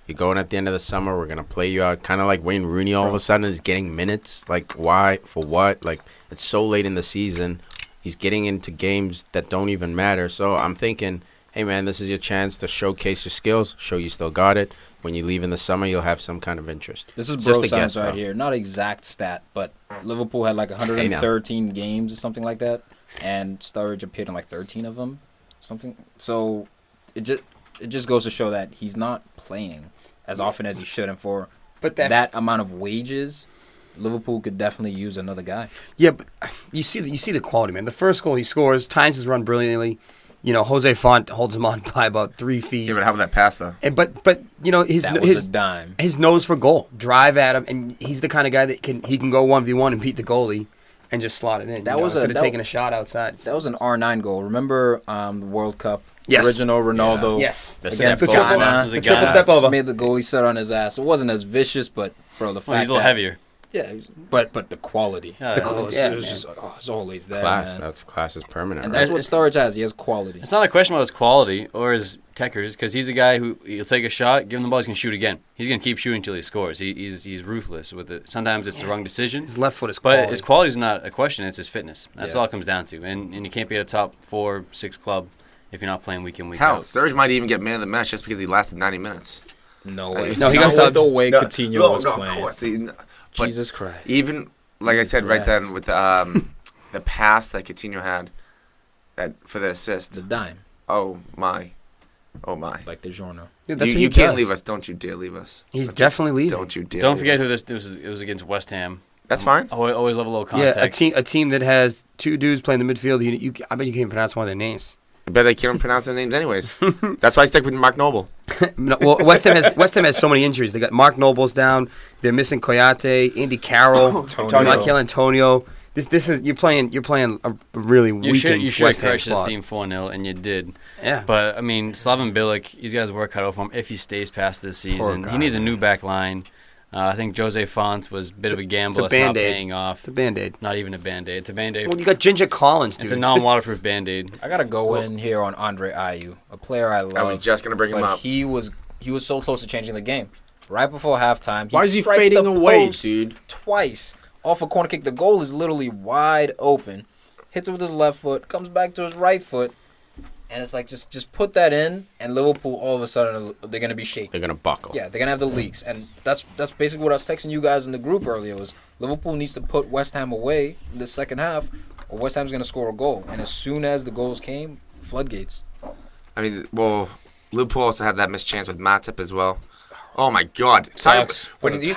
You're going at the end of the summer. We're going to play you out. Kind of like Wayne Rooney all of a sudden is getting minutes. Like, why? For what? Like, it's so late in the season. He's getting into games that don't even matter. So I'm thinking, hey, man, this is your chance to showcase your skills, show you still got it. When you leave in the summer, you'll have some kind of interest. This is bro science right here. Not exact stat, but Liverpool had like 113 games or something like that, and Sturridge appeared in like 13 of them. Something. So it just goes to show that he's not playing as often as he should, and for that amount of wages, Liverpool could definitely use another guy. Yeah, but you see the quality, man. The first goal he scores, times his run brilliantly. You know, Jose Font holds him on by about 3 feet. Yeah, but how about that pass, though? And, but you know, his a dime. His nose for goal. Drive at him, and he's the kind of guy that can go 1v1 and beat the goalie and just slot it in. Instead of taking a shot outside. That was an R9 goal. Remember the World Cup? Yes. Original Ronaldo. Yeah. Yes. Against Ghana. The triple step over. Made the goalie set on his ass. It wasn't as vicious, but, bro, the fact he's a little heavier. Yeah, but the quality. It was just it's always there. Class. Man. That's class is permanent. And that's what Sturridge has. He has quality. It's not a question about his quality or his techers, because he's a guy who he'll take a shot, give him the ball, he's gonna shoot again. He's gonna keep shooting until he scores. He's ruthless with it. Sometimes it's the wrong decision. His left foot is quality. But his quality is not a question. It's his fitness. That's all it comes down to. And you can't be at a top 4, 6 club if you're not playing week in, week out. Sturridge might even get man of the match just because he lasted 90 minutes. No way. No, he got subbed. The way Coutinho was playing. Of course. But Jesus Christ. Even, like I said right then, with the pass that Coutinho had for the assist. The dime. Oh, my. Like the Giorno. Dude, you can't leave us. Don't you dare leave us. He's definitely leaving. Don't you dare Don't forget who this was. It was against West Ham. That's fine. Always love a little context. Yeah, a team that has 2 dudes playing the midfield. I bet you can't pronounce one of their names. I bet they can't pronounce their names anyways. That's why I stick with Mark Noble. No, well, West Ham has so many injuries. They got Mark Noble's down. They're missing Koyate, Andy Carroll, Michael Antonio. This is you're playing a really weakened You should West have Ham crushed this squad. team 4-0, and you did. Yeah. But I mean, Slaven Bilic, he's got his work cut out for him if he stays past this season. He needs a new back line. I think Jose Font was a bit of a gamble. It's not paying off. It's a Band-Aid. Not even a Band-Aid. It's a Band-Aid. Well, you got Ginger Collins, dude. It's a non-waterproof Band-Aid. I got to go in here on Andre Ayew, a player I love. I was just going to bring him up. He was so close to changing the game. Right before halftime, Why is he fading away, dude? Twice. Off a corner kick. The goal is literally wide open. Hits it with his left foot, comes back to his right foot. And it's like, just put that in, and Liverpool, all of a sudden, they're going to be shaky. They're going to buckle. Yeah, they're going to have the leaks. And that's basically what I was texting you guys in the group earlier, was Liverpool needs to put West Ham away in the second half, or West Ham's going to score a goal. And as soon as the goals came, floodgates. I mean, well, Liverpool also had that missed chance with Matip as well. Oh, my God. Sucks. When you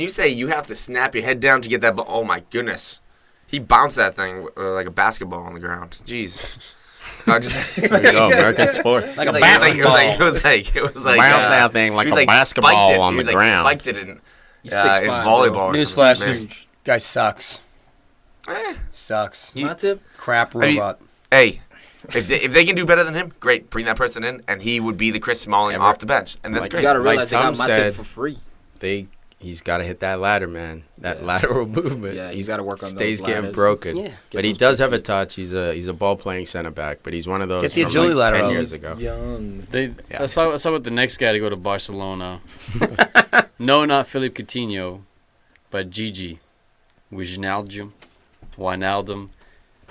say you have to snap your head down to get that ball, oh, my goodness. He bounced that thing like a basketball on the ground. Jesus. There you go, American sports. Like a basketball. It was like bounce that thing like a basketball on the ground. Spiked it in in volleyball. Newsflash: this guy sucks. Sucks. Matip, crap robot. Hey, if they can do better than him, great. Bring that person in, and he would be the Chris Smalling off the bench, and that's great. You got to realize they got Matip for free. He's got to hit that ladder, man. That lateral movement. Yeah, he's got to work on stays those getting broken. Yeah. But he does have a touch. He's a ball playing center back, but he's one of those Get the from agility like ladder 10 out. years ago. Young. I saw with the next guy to go to Barcelona. No, not Philippe Coutinho, but Gigi Wijnaldum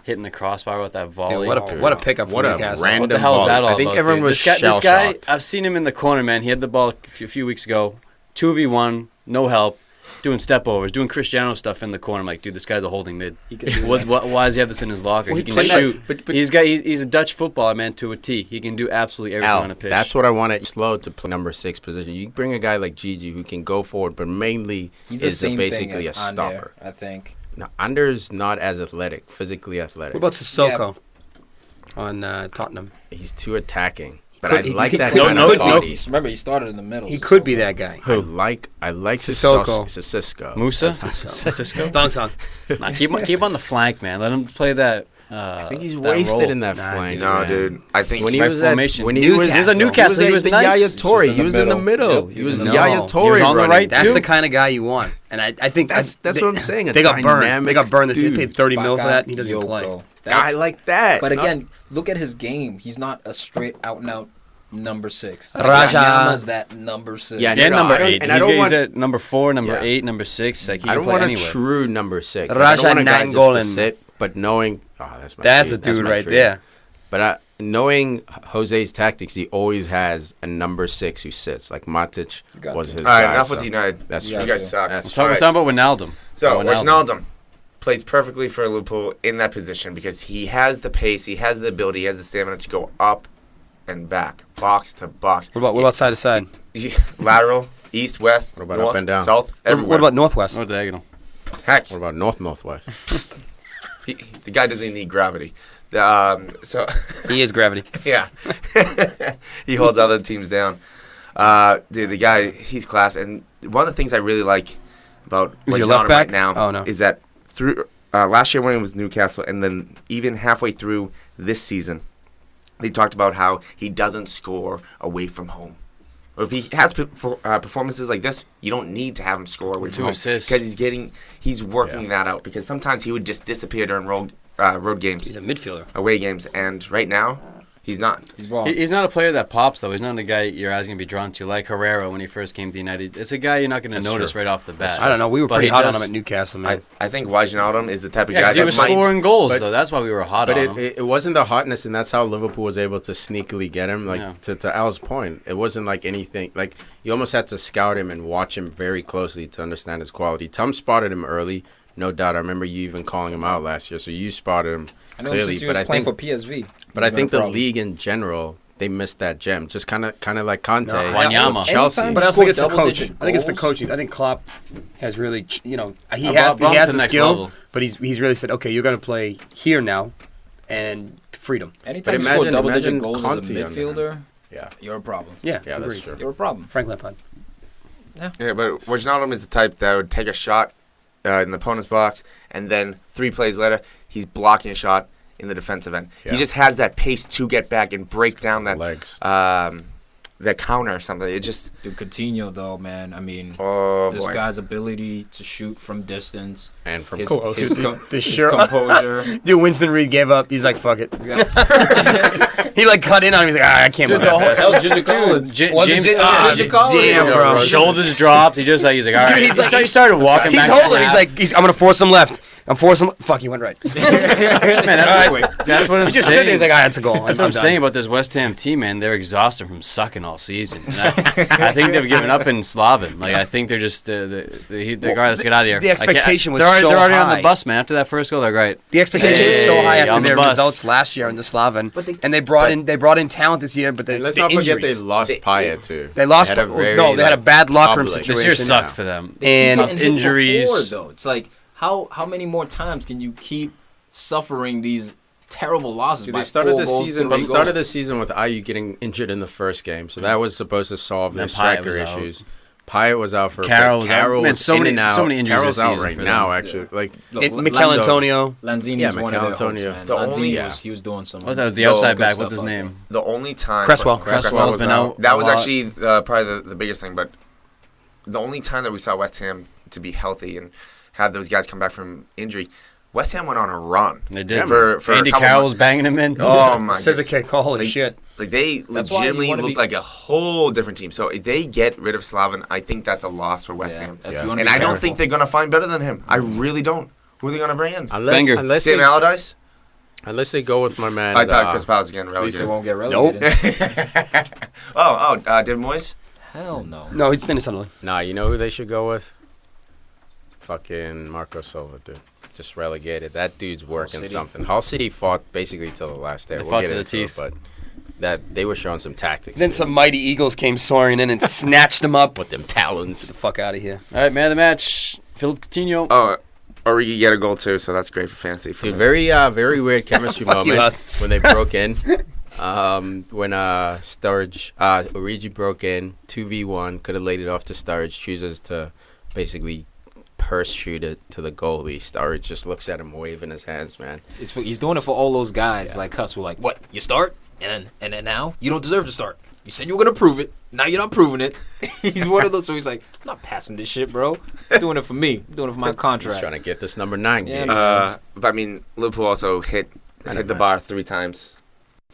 hitting the crossbar with that volley. Dude, what a pickup for Newcastle. Random what the hell is that all I think about, everyone dude? was This guy, shell-shocked. I've seen him in the corner, man. He had the ball a few weeks ago. 2v1, no help, doing step overs, doing Cristiano stuff in the corner. I'm like, dude, this guy's a holding mid. He can do Why does he have this in his locker? Well, he he can played shoot. but He's a Dutch footballer, man, to a T. He can do absolutely everything on a pitch. That's what I wanted slow to play number 6 position. You bring a guy like Gigi who can go forward, but mainly is basically a stopper. I think. No, Ander's not as athletic, physically athletic. What about Sissoko on Tottenham? He's too attacking. But Could- I he- like he that could- kind no, of body. Remember, he started in the middle. He could be that guy. I like Sissoko. Sissoko. Musa? Cisco? Bouncing. Nah, keep on the flank, man. Let him play that I think he's wasted in that flank. No, dude. I think when he was at Newcastle, he was nice. Yaya Toure. He was in the middle. He was Yaya Toure. He was on the right. That's the kind of guy you want. And I think that's what I'm saying. They got burned. They got burned. They paid $30 million for that. And he doesn't even play. Guy like that. But again, look at his game. He's not a straight out and out number 6. Raja's that number 6. Yeah, number 8. And he's at number 4, number 8, number 6. Like, I don't want a true number 6. Raja I don't want a guy just to sit, but knowing that's a dude right there. But knowing Jose's tactics, he always has a number 6 who sits. Like Matic was his guy. All right, enough with United. That's you guys suck. We're talking about Wijnaldum. So Wijnaldum plays perfectly for Liverpool in that position because he has the pace, he has the ability, he has the stamina to go up and back, box to box. What about side to side? Lateral, east, west, what about north, up and down? South, everywhere. What about northwest? North diagonal. Heck. What about northwest? The guy doesn't even need gravity. So he is gravity. Yeah. He holds other teams down. Dude, the guy, he's class. And one of the things I really like about left back right now is that through last year when he was Newcastle and then even halfway through this season, they talked about how he doesn't score away from home. Or if he has performances like this, you don't need to have him score away from home because he's working that out. Because sometimes he would just disappear during road games. He's a midfielder. Away games, and right now he's not. He's not a player that pops though. He's not a guy you're asking to be drawn to like Herrera when he first came to United. It's a guy you're not going to notice right off the bat. I don't know. We were pretty hot on him at Newcastle, man. I think Wijnaldum is the type of guy that he was scoring goals though. That's why we were hot on him. But it wasn't the hotness, and that's how Liverpool was able to sneakily get him. Like to Al's point, it wasn't like anything. Like you almost had to scout him and watch him very closely to understand his quality. Tom spotted him early, no doubt. I remember you even calling him out last year, so you spotted him. I know clearly, since he was playing for PSV. But I think the league in general, they missed that gem. Just kind of like Conte, Wanyama, Chelsea. But I think it's the coach. I think it's the coaching. I think Klopp has really, he has the skill, level. But he's really said, okay, you're going to play here now, and freedom. Anytime you score double-digit goals Conte as a midfielder, you're a problem. Yeah, that's true. You're a problem. Frank Lampard. Yeah, but Wijnaldum is the type that would take a shot in the opponent's box, and then 3 plays later, he's blocking a shot in the defensive end. Yeah. He just has that pace to get back and break down that legs, that counter or something. It just Coutinho though, man. I mean, this guy's ability to shoot from distance and from his composure. Dude, Winston Reed gave up. He's like, fuck it. He cut in on him. He's like, I can't move that fast. James damn, bro. Shoulders dropped. He's like, all right. He started walking back. He's holding. He's like, I'm gonna force him left. I'm forcing. Fuck, he went right. Man, that's what I'm saying. Stood there, he's like, that's a goal. That's what I'm saying about this West Ham team, man. They're exhausted from sucking all season. And I think they've given up in Slaven. I think they're just the guy. Let's get out of here. The expectation was so high. They're already on the bus, man. After that first goal, they're great. The expectation was so high after their results last year in the Slaven, and they brought in talent this year. But let's not forget they lost Payet too. They lost. No, they had a bad locker room situation. This year sucked for them. And injuries. Though it's like. How many more times can you keep suffering these terrible losses? They started the season. They started the season with Ayew getting injured in the first game, so that was supposed to solve their striker issues. Payet was out for Carroll was out. So many injuries. Carroll's out right now, actually. Mikel Antonio. Lanzini's one of their hopes, man. Lanzini he was doing some. That was the outside back. What's his name? The only time Cresswell's been out. That was actually probably the biggest thing. But the only time that we saw West Ham to be healthy and had those guys come back from injury, West Ham went on a run. They did. For Andy Carroll was banging him in. Oh, my God. Scissor kick. Holy shit. They legitimately look like a whole different team. So if they get rid of Slaven, I think that's a loss for West Ham. Yeah. And I don't think they're going to find better than him. I really don't. Who are they going to bring in? Unless Sam Allardyce? Unless they go with my man. I thought Chris Powell's getting relegated. At least they won't get relegated. Nope. David Moyes? Hell no. No, he's in Sunderland. Nah, you know who they should go with? Fucking Marco Silva, dude. Just relegated. That dude's working something. Hull City fought basically till the last day. They fought to the teeth. But that they were showing some tactics. Then some mighty eagles came soaring in and snatched them up with them talons. Get the fuck out of here. All right, man of the match, Philip Coutinho. Oh, Origi get a goal too, so that's great for fantasy. Dude, very weird chemistry moment when they broke in. When Origi broke in, 2v1, could have laid it off to Sturridge, chooses to basically purse shooter to the goalie. Sturridge just looks at him waving his hands, man. He's doing it for all those guys like Huss who are like, what, you start? And then now you don't deserve to start. You said you were going to prove it. Now you're not proving it. He's one of those. So he's like, I'm not passing this shit, bro. I'm doing it for me. I'm doing it for my contract. He's trying to get this number 9 game. But I mean, Liverpool also hit the bar 3 times.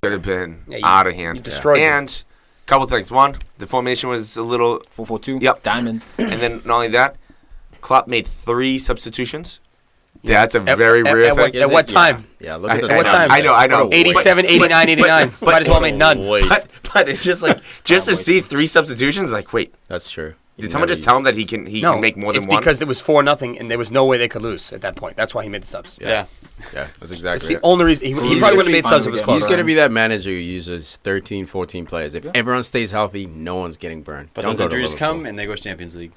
Could have been out of hand. And a couple things. One, the formation was a little 4-4-2. Yep. Diamond. And then not only that, Klopp made 3 substitutions. Yeah, that's a very rare thing. At what time? Yeah, look at the what time? I know. 87, 89, 89. Might as well make none. But it's just like, just to see 3 substitutions, like, wait. That's true. Did someone just tell him that he can make more than one? It's because it was 4-0, and there was no way they could lose at that point. That's why he made the subs. Yeah, that's exactly the only reason. He probably would have made subs if it was close. He's going to be that manager who uses 13, 14 players. If everyone stays healthy, no one's getting burned. But those injuries come, and they go to Champions League.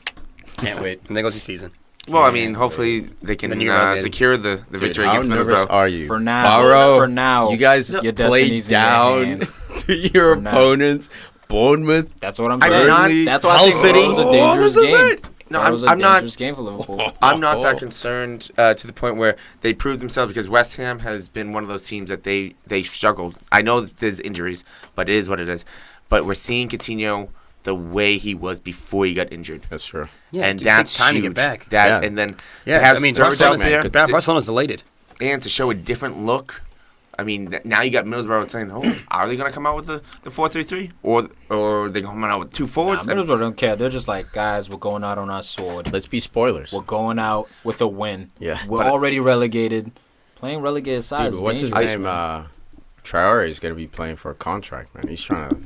Can't wait. And there goes your season. Well, I mean, hopefully they can secure the victory against Middlesbrough. How nervous are you? For now. You guys play down to your opponents. Bournemouth. That's what I'm saying. That's why I think City was a dangerous game. No, I'm not. Game for Liverpool. I'm not that concerned to the point where they proved themselves, because West Ham has been one of those teams that they struggled. I know that there's injuries, but it is what it is. But we're seeing Coutinho the way he was before he got injured. That's true. Yeah, and that's time huge. to get back. And then I mean, Barcelona's elated. And to show a different look. I mean, now you got Middlesbrough saying, are they going to come out with the 4-3-3? Or are they coming out with 2 forwards? Middlesbrough don't care. They're just like, guys, we're going out on our sword. Let's be spoilers. We're going out with a win. Yeah. We're already relegated. Playing relegated sides. What's his name? Traore is going to be playing for a contract, man. He's trying to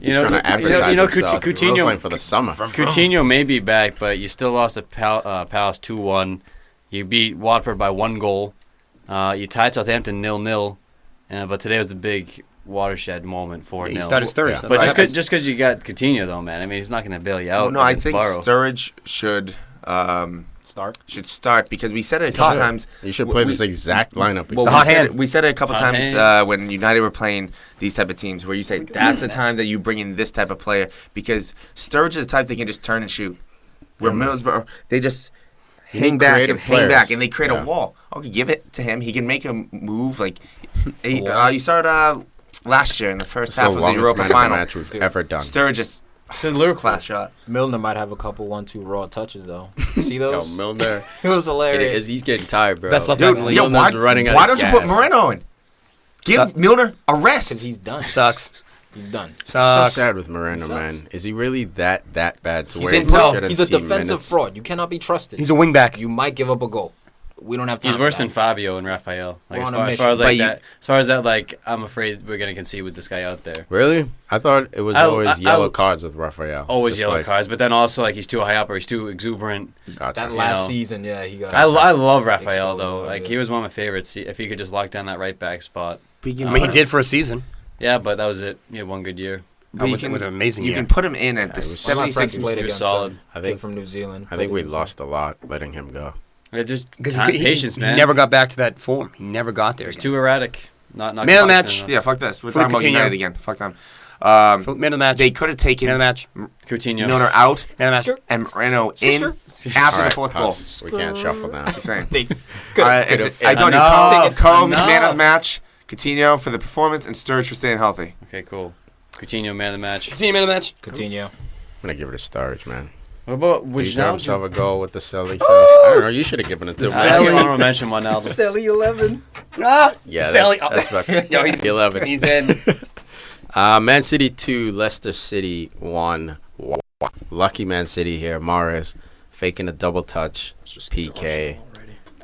advertise himself. Coutinho playing for the summer. Coutinho may be back, but you still lost to Palace 2-1. You beat Watford by 1 goal. You tied Southampton 0-0. But today was the big watershed moment, 4-0. He started Sturridge. Yeah. But just because you got Coutinho, though, man, I mean, he's not going to bail you out. No, I think Sturridge should start, because we said it a couple times. You should play this exact lineup. We said it a couple times when United were playing these type of teams, where you say that's the time that you bring in this type of player, because Sturridge is the type that can just turn and shoot. Where Middlesbrough, they just hang back, and they create a wall. Okay, give it to him. He can make a move. Like you started last year in the first half of the Europa final. Match we've ever done. Sturridge just class shot. Milner might have a couple 1-2 raw touches though. See those? Yo, Milner. It was hilarious. He's getting tired, bro. Best left back in the league. Why don't you put Moreno in? Give Milner a rest. Because he's done. Sucks. He's done. So sad with Moreno, man. Is he really that bad to where he's a defensive fraud. You cannot be trusted. He's a wing back. You might give up a goal. We don't have time. He's worse than Fabio and Raphael. Like, as far as that, like, I'm afraid we're gonna concede with this guy out there. Really? I thought it was always yellow cards with Raphael. Always yellow cards, but then also like he's too high up or he's too exuberant. Gotcha. That last season, he got. I love Raphael though. Like he was one of my favorites. If he could just lock down that right back spot. I mean, he did for a season. Yeah, but that was it. He had one good year. It was an amazing year. You can put him in at the 76th minute. He was solid. I think from New Zealand. I think we lost a lot letting him go. Just patience, man. He never got back to that form. He never got there. He's too erratic. Not man of the match. Yeah, fuck this. We're talking about United again. Fuck them. Man of the match. They could have taken man of the match. Coutinho out man of the match. and Moreno in after the 4th goal. We can't shuffle now. Just saying. I told you, Combs man of the match, Coutinho for the performance, and Sturridge for staying healthy. Okay, cool. Coutinho man of the match. Coutinho man of the match. Coutinho. I'm gonna give it to Sturridge, man. What about Wijnaldum? He got himself a goal with the Selly. I don't know. You should have given it to him. I want to mention one album. Selly 11. Yeah, Selly. Yo, he's 11. He's in. Man City 2, Leicester City 1. Lucky Man City here. Mahrez faking a double touch. PK.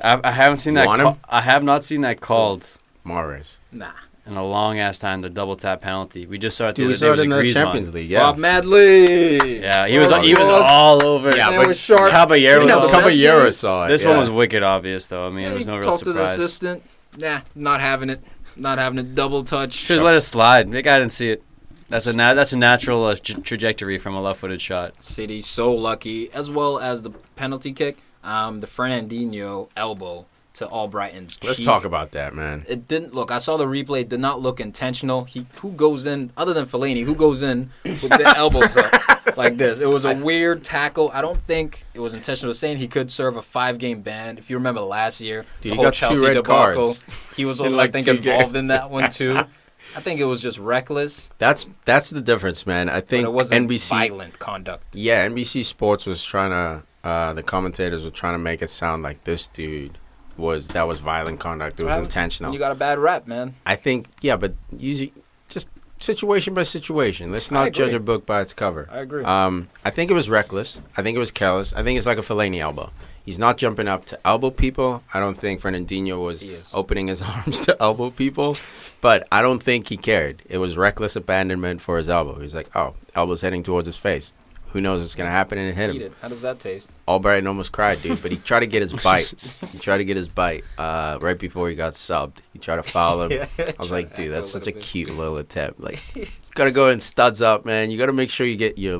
I haven't seen that. I have not seen that called. Mahrez. Nah. In a long ass time, the double tap penalty. We just saw it the we other saw day. it in the Champions League. Yeah. Bob Madley. Yeah, he was all over it. Yeah, but Caballero saw it. This one was wicked obvious, though. I mean, it was no real surprise. Talked to the assistant. Nah, not having it. Not having it. Double touch. Just let it slide. The guy didn't see it. That's a natural trajectory from a left-footed shot. City so lucky, as well as the penalty kick. The Fernandinho elbow to Albrighton's cheek. Let's talk about that, man. It didn't look. I saw the replay. It did not look intentional. Who goes in other than Fellaini? Who goes in with their elbows up? like this. It was a weird tackle. I don't think it was intentional. Saying he could serve a 5-game ban. If you remember last year, dude, the he whole got Chelsea 2 red debacle, cards. he was also, I think, involved in that one too. I think it was just reckless. That's the difference, man. I think but it wasn't NBC violent conduct. Yeah, NBC Sports was trying to. The commentators were trying to make it sound like this dude was violent conduct. It was intentional. You got a bad rap, man. I think, yeah, but usually just situation by situation. Let's not judge a book by its cover. I agree. I think it was reckless. I think it was careless. I think it's like a Fellaini elbow. He's not jumping up to elbow people. I don't think Fernandinho was opening his arms to elbow people, but I don't think he cared. It was reckless abandonment for his elbow. He's like, oh, elbow's heading towards his face. Who knows what's going to happen, and it hit him. How does that taste? Albrighton almost cried, dude, but he tried to get his bite. Right before he got subbed. He tried to foul him. I was like, dude, that's such a cute little attempt. Like, you got to go in studs up, man. You got to make sure you get you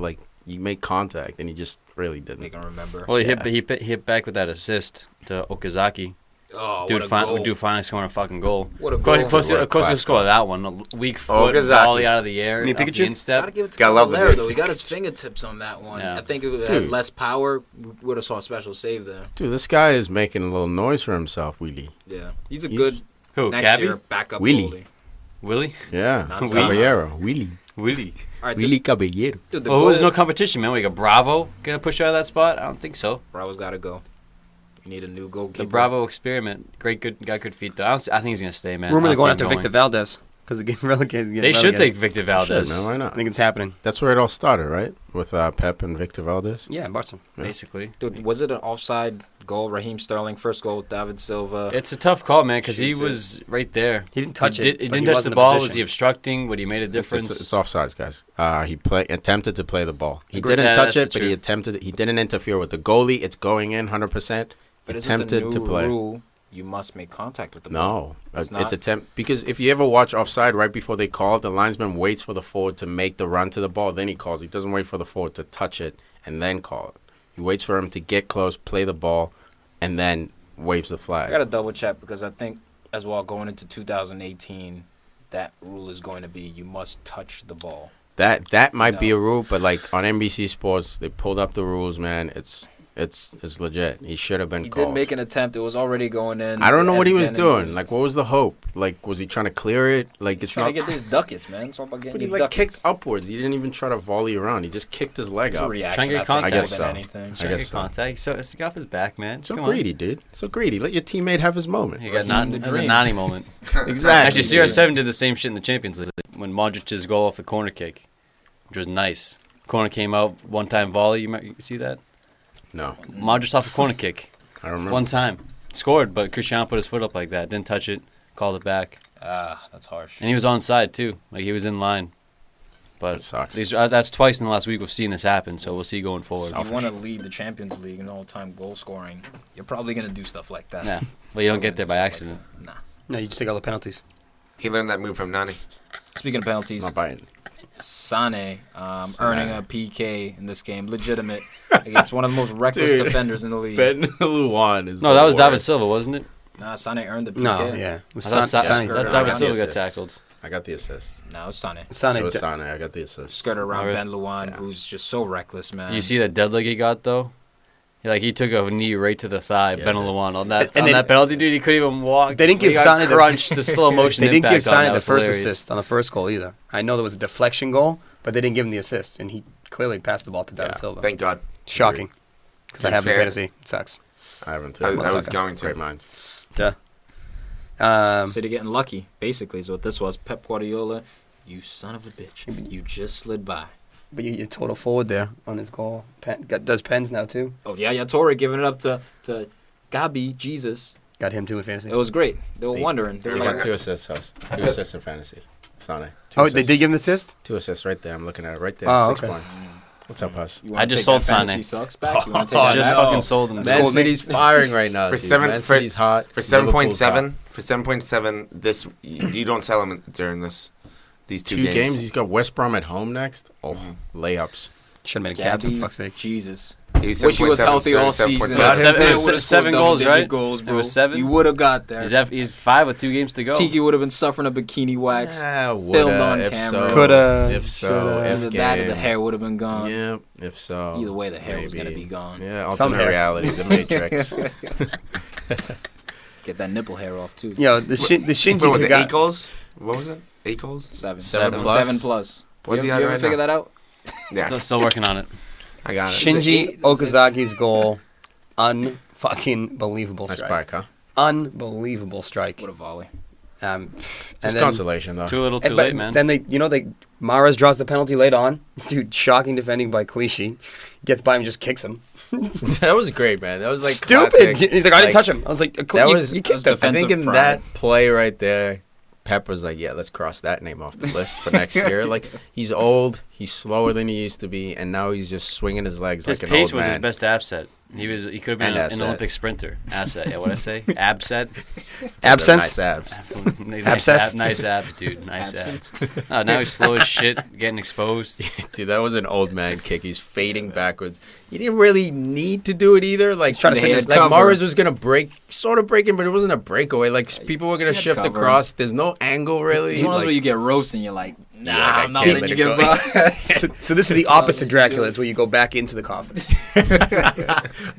make contact, and he just really didn't. Make him remember. Well, he hit back with that assist to Okazaki. Oh, dude, finally scoring a fucking goal. What a goal. Of course, he'll score that one. A weak foot, volley out of the air. Pikachu? Instep. Gotta give it to Cavallero, though. He got his fingertips on that one. Yeah. I think if it had less power, we would have saw a special save there. Dude, this guy is making a little noise for himself, Willie. Yeah. He's good next year backup Willie. Willie? Yeah. Caballero. Willie. All right, Willie Caballero. Dude, there's no competition, man. We got Bravo going to push out of that spot? I don't think so. Bravo's got to go. You need a new goalkeeper. The Bravo experiment. Got good feet, though. I think he's going to stay, man. Rumor they're going after Victor Valdez because the game relegated. They should take Victor Valdez. Sure, man, why not? I think it's happening. That's where it all started, right? With Pep and Victor Valdez. Yeah, Barca. Yeah. Basically. Dude, was it an offside goal? Raheem Sterling, first goal, David Silva. It's a tough call, man, because he was right there. He didn't touch it. He didn't touch the ball. Was he obstructing? Would he made a difference? It's offsides, guys. He attempted to play the ball. He didn't touch it, but he attempted. He didn't interfere with the goalie. It's going in 100%. But attempted to play. Rule, you must make contact with the ball. No, it's attempt because if you ever watch offside right before they call, the linesman waits for the forward to make the run to the ball, then he calls. He doesn't wait for the forward to touch it and then call it. He waits for him to get close, play the ball, and then waves the flag. I got to double check because I think as well going into 2018, that rule is going to be you must touch the ball. That might be a rule, but like on NBC Sports, they pulled up the rules, man. It's legit. He should have been called. He did make an attempt. It was already going in. I don't know what he was doing. Like, what was the hope? Like, was he trying to clear it? Like, it's trying to get these ducats, man. It's all about getting But he ducats. kicked upwards. He didn't even try to volley around. He just kicked his leg up. Trying to get contact. I guess so. Anything. Trying to get contact. So it's off his back, man. So greedy, dude. So greedy. Let your teammate have his moment. He got a Nani moment. Exactly. Actually, CR7 did the same shit in the Champions League when Modric's goal off the corner kick, which was nice. Corner came out, one-time volley. You see that? No. Modric off a corner kick. I don't remember. One time. Scored, but Cristiano put his foot up like that. Didn't touch it. Called it back. That's harsh. And he was onside, too. Like, he was in line. But that that's twice in the last week we've seen this happen, so we'll see going forward. If you want to lead the Champions League in all-time goal scoring, you're probably going to do stuff like that. Yeah. Well, you don't get there by accident. Like nah. No, you just take all the penalties. He learned that move from Nani. Speaking of penalties, Not biting. Sane earning a PK in this game, legitimate, against one of the most reckless defenders in the league. Ben Luan is that was David Silva, wasn't it? Nah, Sane earned the PK. No, yeah. I thought David Silva got tackled. I got the assist. No, it was Sane. It was Sane. I got the assist. Skirted around Ben Luan, who's just so reckless, man. You see that dead leg he got, though? He took a knee right to the thigh, Ben Luan, on that penalty, dude. He couldn't even walk. They didn't give Sane the slow motion. They didn't give Sane the first assist on the first goal either. I know there was a deflection goal, but they didn't give him the assist, and he clearly passed the ball to David Silva. Thank God. Shocking, because I have in fantasy. It sucks. I haven't. I was going to. Great minds. City getting lucky, basically, is what this was. Pep Guardiola, you son of a bitch. You just slid by. But you total forward there on his goal. Does pens now, too. Oh, yeah, Torre giving it up to Gabi, Jesus. Got him, too, in fantasy. It was great. They were wondering. He got 2 assists, Huss. 2 assists in fantasy. Sane. They did give him the assist? 2 assists right there. I'm looking at it right there. 6 points. What's up, Huss? I just sold Sane. Sucks back? You fucking sold him. Man City's firing right now. For Man City's hot. For 7.7. For 7.7. This you don't sell him during these two games. He's got West Brom at home next. Oh, layups. Should have been a captain, for fuck's sake. Jesus. Wish he was healthy all season. It was 7 goals, right? Goals, bro. It was 7. He would have got there. He's 5 with 2 games to go. Tiki would have been suffering a bikini wax. Filmed on camera. Coulda. If so. Either that or the hair would have been gone. Yeah, if so. Either way, the hair was going to be gone. Yeah, alternate reality, the Matrix. Get that nipple hair off, too. Yo, the Shinji. What was it, 8 goals? What was it? 8 goals? 7. 7 plus. What's you he ever figure that out? Yeah. Still working on it. I got it. Shinji Okazaki's goal. Unfucking believable Nice strike. spike, huh? Unbelievable strike. What a volley. Just consolation, though. Too little, too late, man. Then Mahrez draws the penalty late on. Dude, shocking defending by Clichy. Gets by him and just kicks him. That was great, man. That was like stupid. Classic. He's like, I didn't touch him. I was like, you kicked him. I think in that play right there, Pep was like, yeah, let's cross that name off the list for next year. Like, he's old, he's slower than he used to be, and now he's just swinging his legs like an old man. His pace was his best asset. He could have been an Olympic sprinter. Asset, yeah, what'd I say? Abset? Absence? Nice abs. Nice abs, dude. Nice abs. Oh, now he's slow as shit, getting exposed. Dude, that was an old man kick. He's fading backwards. He didn't really need to do it either. Like, trying to say like Mahrez was going to sort of break him, but it wasn't a breakaway. Like, people were going to shift across. There's no angle, really. It's one of those where you get roasted and you're like, nah, yeah, I'm not letting you get by. So this is the opposite Dracula. It's where you go back into the coffin.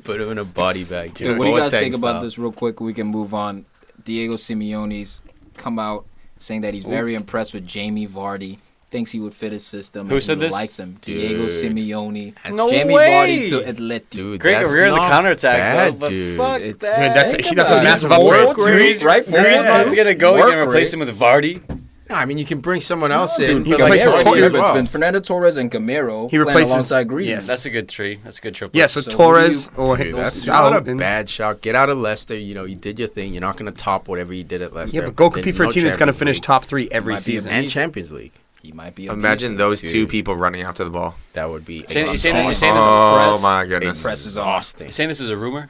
Put him in a body bag. Dude, what do you guys think about this real quick? We can move on. Diego Simeone's come out saying that he's very impressed with Jamie Vardy. Thinks he would fit his system. Who said this? Likes him. Dude. Diego Simeone. No Jamie way. Vardy to Atleti. Dude, great career in the counterattack, but dude. fuck It's, that. That's a massive upgrade. Griezmann's going to go. You're going to replace him with Vardy? No, I mean, you can bring someone else in. Dude, he replaces Torres. It's been Fernando Torres and Gamero. He replaces alongside Griezmann. Yes. That's a good tree. That's a good triple. Yeah, so Torres or Dude, that's not a bad shot. Get out of Leicester. You know, you did your thing. You're not going to top whatever you did at Leicester. Yeah, but go compete for a team that's going to finish top 3 every season. And Champions League. He might be. Imagine those two people running after the ball. That would be. Oh my goodness! Press is exhausting. You saying this is a rumor?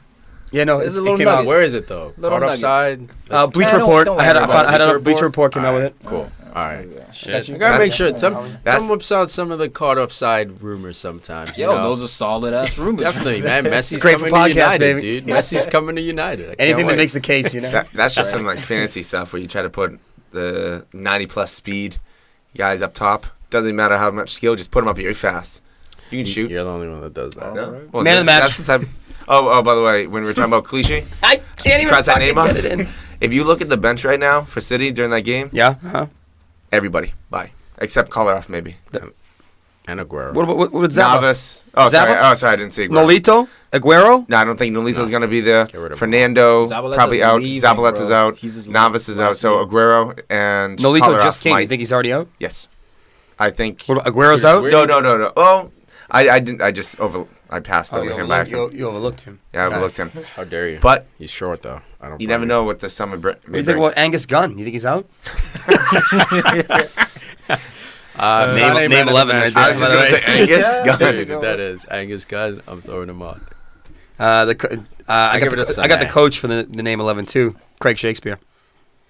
Yeah, no, it's a little nugget. Where is it though? Caught offside. Bleacher Report. I had a Bleacher Report came out with it. Cool. All right. Shit. I gotta make sure. Some whips out some of the caught offside rumors sometimes. Yo, those are solid ass rumors. Definitely, man. Messi's great coming for podcast, to United, baby. dude. Messi's coming to United. Anything that makes the case, you know. That's just some like fantasy stuff where you try to put the 90+ speed guys up top. Doesn't matter how much skill, just put them up very fast. You can shoot. You're the only one that does that. Yeah. Well, Man of the match. That's the type. Oh, by the way, when we were talking about Clichy, I can't even cross that name off. get it in. If you look at the bench right now for City during that game, Yeah. everybody, bye. Except Kolarov, maybe. And Aguero. What Zaba? Navas. Oh, sorry, I didn't see Aguero. Nolito? Aguero? No, I don't think Nolito's going to be there. Get rid of him. Fernando, Zabaleta's probably out. leaving, Zabaleta's bro. out. He's Navas is out. So Aguero and Nolito Kolarov just came. might- You think he's already out? Yes. I think. What about Aguero's out? No. Oh, I didn't. I passed over him by accident. You overlooked him. Yeah, I overlooked him. How dare you? But He's short though. I don't. you never know what the summer may What do you think bring. about Angus Gunn? You think he's out? Name 11 right I there. was by just the going to way. say Angus Gunn. Dude, that is Angus Gunn. I'm throwing him on. I give it a got the Sunday. coach for the name 11 too, Craig Shakespeare.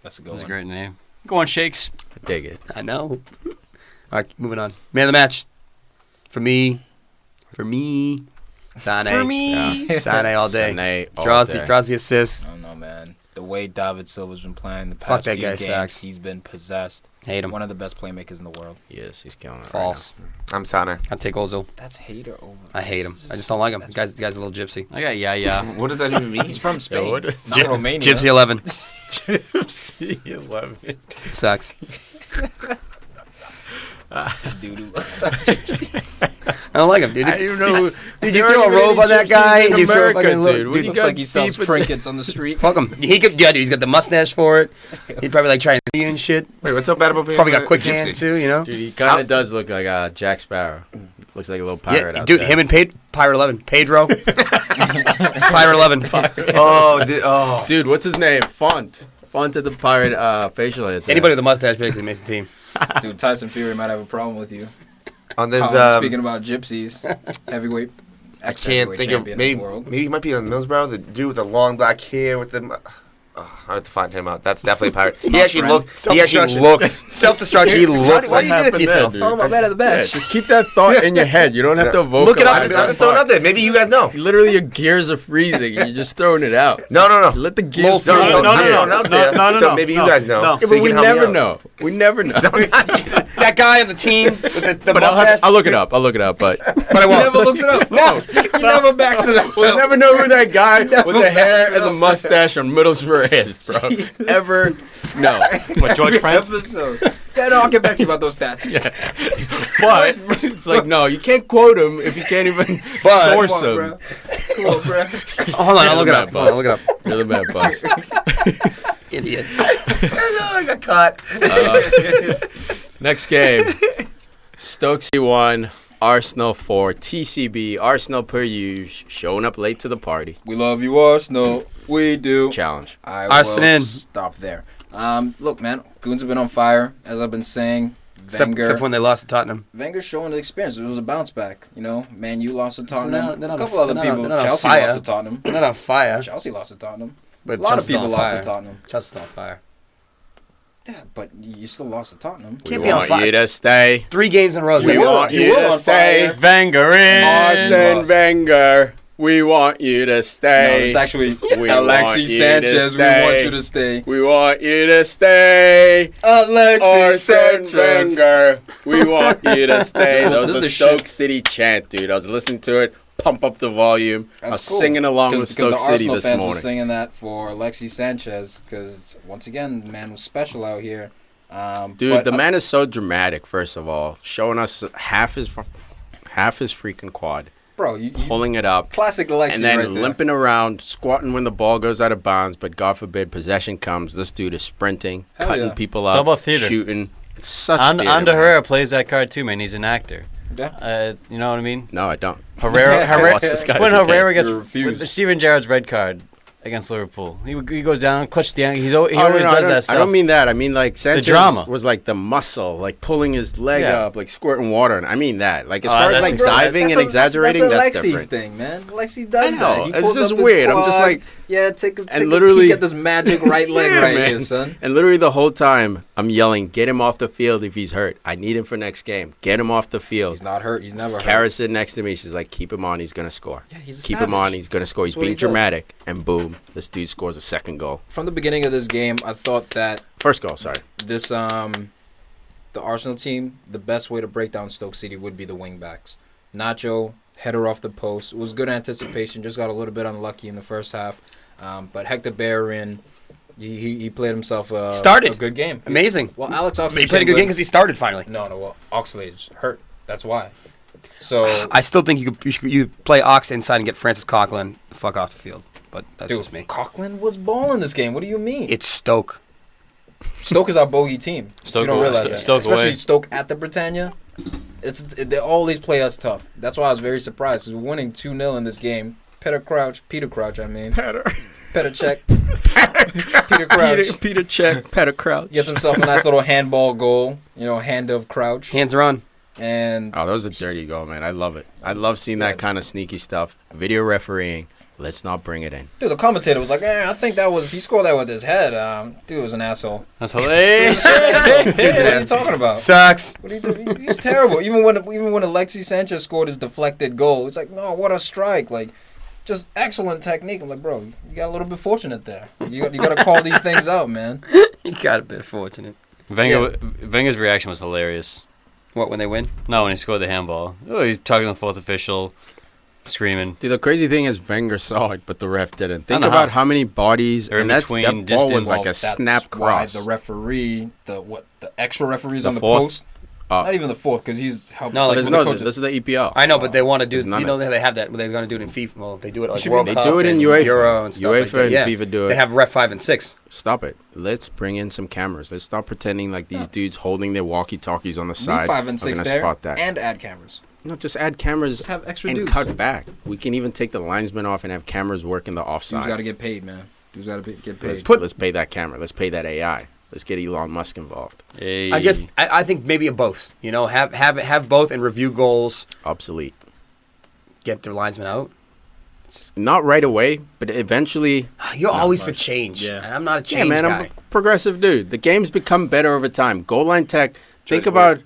That's a good That's a one. great name. Go on, Shakes. I dig it. I know. All right, moving on. Man of the match. For me, Sane. Yeah. Sane all day. Sane all Draws day. the assist. I don't know, man. The way David Silva's been playing the Fuck past that few guy games, sucks. he's been possessed. Hate him. One of the best playmakers in the world. Yes, he's killing it. False. I'm Sane. I'd take Ozil. That's hater over. I hate him. I just don't like him. The guy's a little gypsy. I got yeah. What does that even mean? He's from Spain. what is Not Romania. Gypsy 11. Gypsy 11. Sucks. Dude, looks like gypsies. I don't like him, dude. I don't know. Did you throw a robe on that guy? In You throw a America, fucking dude. Dude looks like he sells trinkets on the street. Fuck him. He could. Yeah, dude. He's got the mustache for it. He'd probably like try and see you and shit. Wait, what's so bad about being Probably a got quick gypsy? hands too. You know. Dude, he kind of does look like Jack Sparrow. Looks like a little pirate Yeah, out dude. there. Him and Pirate 11. Pedro. Pirate 11. Oh, Dude, what's his name? Font at the pirate facial hair. Anybody with a mustache basically makes the team. Dude, Tyson Fury might have a problem with you. on this. Speaking about gypsies, heavyweight. I can't think of maybe he might be on Millsborough, the dude with the long black hair with the. I have to find him out. That's definitely Pirate. He actually looks. Self-destruction. He looks. Why do you do it to yourself? There, Talking about man of the bench. just keep that thought in your head. You don't have to vocalize. Look it up. I'm just throwing it out there. Maybe you guys know. Literally, your gears are freezing, and you're just throwing it out. No. Let the gears. No. So maybe you guys know. Yeah, but we never know. We never know. That guy on the team with the mustache. I'll look it up. But I won't. He never looks it up. No, he never backs it up. We'll never know who that guy with the hair and the mustache on Middlesbrough is, bro. Ever? No. What, George Franz? Yeah, no, I'll get back to you about those stats. Yeah. But it's like, no, you can't quote him if you can't even source him. Come on, bro. Hold on, I'll look it up. You're the bad boss. Idiot. I got caught. Next game. Stoke 1, Arsenal 4, TCB, Arsenal per usual, showing up late to the party. We love you, Arsenal. We do. Challenge. I Arsenal. will stop there. Look, man, Goons have been on fire, as I've been saying. Except when they lost to Tottenham. Wenger's showing the experience. It was a bounce back. You know, Man U lost to Tottenham. They're not a couple other people. Chelsea lost to Tottenham. They're not on fire. Chelsea lost to Tottenham. But a lot Chelsea's of people on lost fire. to Tottenham. Chelsea's on fire. Yeah, but you still lost to Tottenham. Can't We be on want fire. you to stay. 3 games in a row. We want you were to on stay. fire. Wenger in. Arsene Wenger, we want you to No, stay. it's actually We want Alexis you Sanchez. to We want stay. you to stay. We want you to stay. Alexis Arsene Sanchez. Wenger, we want you to stay. That was This is the the Stoke shit. City chant, dude. I was listening to it. Pump up the volume. I was That's cool. singing along with Stoke the City Arsenal this fans morning. were singing that for Alexis Sanchez because once again, the man was special out here. Dude, but, the man is so dramatic. First of all, showing us half his freaking quad, bro, you pulling it up, classic Alexis, and then right there. limping around, squatting when the ball goes out of bounds. But God forbid possession comes, this dude is sprinting, Hell cutting yeah. people It's up, all about theater. shooting. It's such And theater, man. Herrera plays that card too, man. He's an actor. Yeah. You know what I mean? No, I don't. Herrera Watch this guy when if you Herrera can. gets You refuse. with Steven Gerrard's red card against Liverpool, he goes down, clutches the ankle. He always No, does that stuff. I don't mean that. I mean like Sanchez drama. was like the muscle, like pulling his leg Yeah. up, like squirting water. And I mean that. Like as Oh, far as that's like exciting. diving and exaggerating, that's Alexis' different. thing, man. Alexis does I know. that. He It's pulls just up his weird. I'm just quad. like, yeah, take a literally- peek at this magic right leg Yeah, right man. here, son. And literally the whole time I'm yelling, get him off the field if he's hurt. I need him for next game. Get him off the field. He's not hurt. He's never hurt. Kara's sitting next to me. She's like, keep him on. He's going to score. Yeah, he's a Keep savage. him on. He's going to score. He's That's what he being does. dramatic. And boom, this dude scores a second goal. From the beginning of this game, I thought that First goal, sorry. this the Arsenal team, the best way to break down Stoke City would be the wing backs. Nacho, header off the post. It was good anticipation. Just got a little bit unlucky in the first half. But Hector Bellerin, he played himself a good game. Amazing. Well, Alex Oxlade He played a good game because he started finally. No, well, Oxlade's hurt. That's why. So, I still think you play Ox inside and get Francis Coughlin the fuck off the field. But that's dude, just me. Coughlin was balling this game. What do you mean? It's Stoke. Stoke is our bogey team. Stoke you don't away. realize that. Stoke Especially away. Stoke at the Britannia. They always play us tough. That's why I was very surprised because we're winning 2-0 in this game. Peter Crouch, I mean. Petr Cech. Peter Crouch. Peter Cech. Peter Crouch. Gets himself a nice little handball goal. Hand of Crouch. Hands are on. And Oh, that was a dirty goal, man. I love it. I love seeing that kind of sneaky stuff. Video refereeing. Let's not bring it in. dude, the commentator was like, I think he scored that with his head. Dude was an asshole. That's hilarious. Dude, what are you talking about? Sucks. What are you doing? He's terrible. Even when Alexis Sanchez scored his deflected goal, it's like, no, what a strike! Like, just excellent technique. I'm like, bro, you got a little bit fortunate there. You got to call these things out, man. He got a bit fortunate. Wenger's reaction was hilarious. What, when they win? No, when he scored the handball. Oh, he's talking to the fourth official, screaming. Dude, the crazy thing is Wenger saw it, but the ref didn't. Think know about how. how many bodies Or in and between that ball was distance. like a That's snap why cross. the referee, the extra referees The on the fourth? post. Not even the fourth, because he's helped. No, like, There's with the no. coaches. This is the EPL. I know, but they want to do. There's none You know, of it. they have that. They're going to do it in FIFA. Well, they do it like should World be- Cup. They do it in and UEFA. Euro and stuff UEFA like that. and Yeah. FIFA do it. They have Ref 5 and 6. Stop it. Let's bring in some cameras. Let's stop pretending like these dudes holding their walkie-talkies on the side Leave 5 and are 6 gonna there, spot that. and add cameras. No, just add cameras Just have extra and dudes. cut back. We can even take the linesman off and have cameras work in the offside. Dudes got to get paid, man. Dudes got to get paid. Let's pay that camera. Let's pay that AI. Let's get Elon Musk involved. Hey. I guess I think maybe a both. You know, have both and review goals. Obsolete. Get their linesmen out. Not right away, but eventually. You're always for change. Yeah. And I'm not a change guy. I'm a progressive dude. The game's become better over time. Goal line tech. Think about.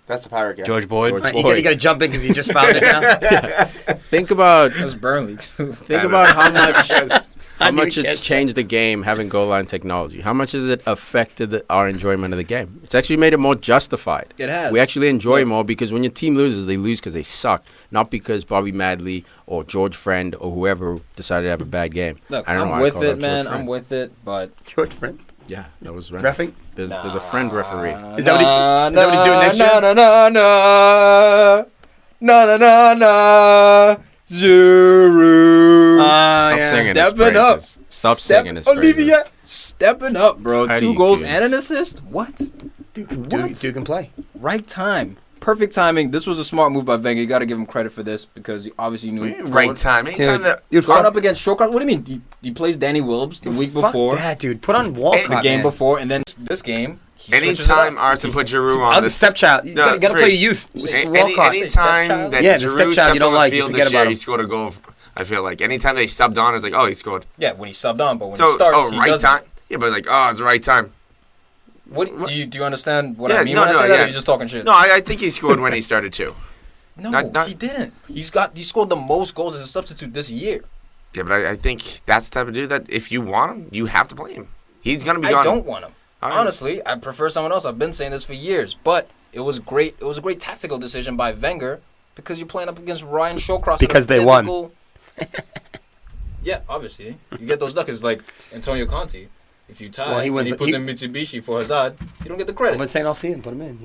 That's the pirate guy. George Boyd. You got to jump in because you just found it now. Think about. That was Burnley, too. Think about how much it's changed the game having goal line technology. How much has it affected our enjoyment of the game? It's actually made it more justified. It has. We actually enjoy more because when your team loses, they lose because they suck, not because Bobby Madley or George Friend or whoever decided to have a bad game. Look, I'm with it, man. I'm with it, but George Friend. Yeah, that was right. Reffing? There's a friend referee. Is that what he's doing next year? No. Giroud. Stop singing his praises. Stop singing his praises. Olivia, stepping up, bro. How 2 goals and an assist? What? Dude can play. Right time. Perfect timing. This was a smart move by Wenger. You got to give him credit for this because he obviously knew. Right time. Anytime going up against Shawcross. What do you mean? He plays Danny Wilbs the week before. Fuck that, dude. Put on Walcott. The game before, and then this game. Anytime Arsenal put Giroud on the stepchild, you got to play youth. Anytime that Giroud stepped on the field this year, he scored a goal. I feel like anytime they subbed on, it's like, oh, he scored. Yeah, when he subbed on, but when he starts, right time. Yeah, but like, it's the right time. What do you understand what I mean when I say that? Or are you just talking shit? No, I think he scored when he started too. No, he didn't. He scored the most goals as a substitute this year. Yeah, but I think that's the type of dude that if you want him, you have to play him. He's gonna be gone. I don't want him. Honestly, I prefer someone else. I've been saying this for years, but it was great. It was a great tactical decision by Wenger because you're playing up against Ryan Shawcross. Because they won. Yeah, obviously. You get those duckers like Antonio Conte. If you tie, he puts in Mitsubishi for Hazard, you don't get the credit. I'm saying I'll see him, put him in.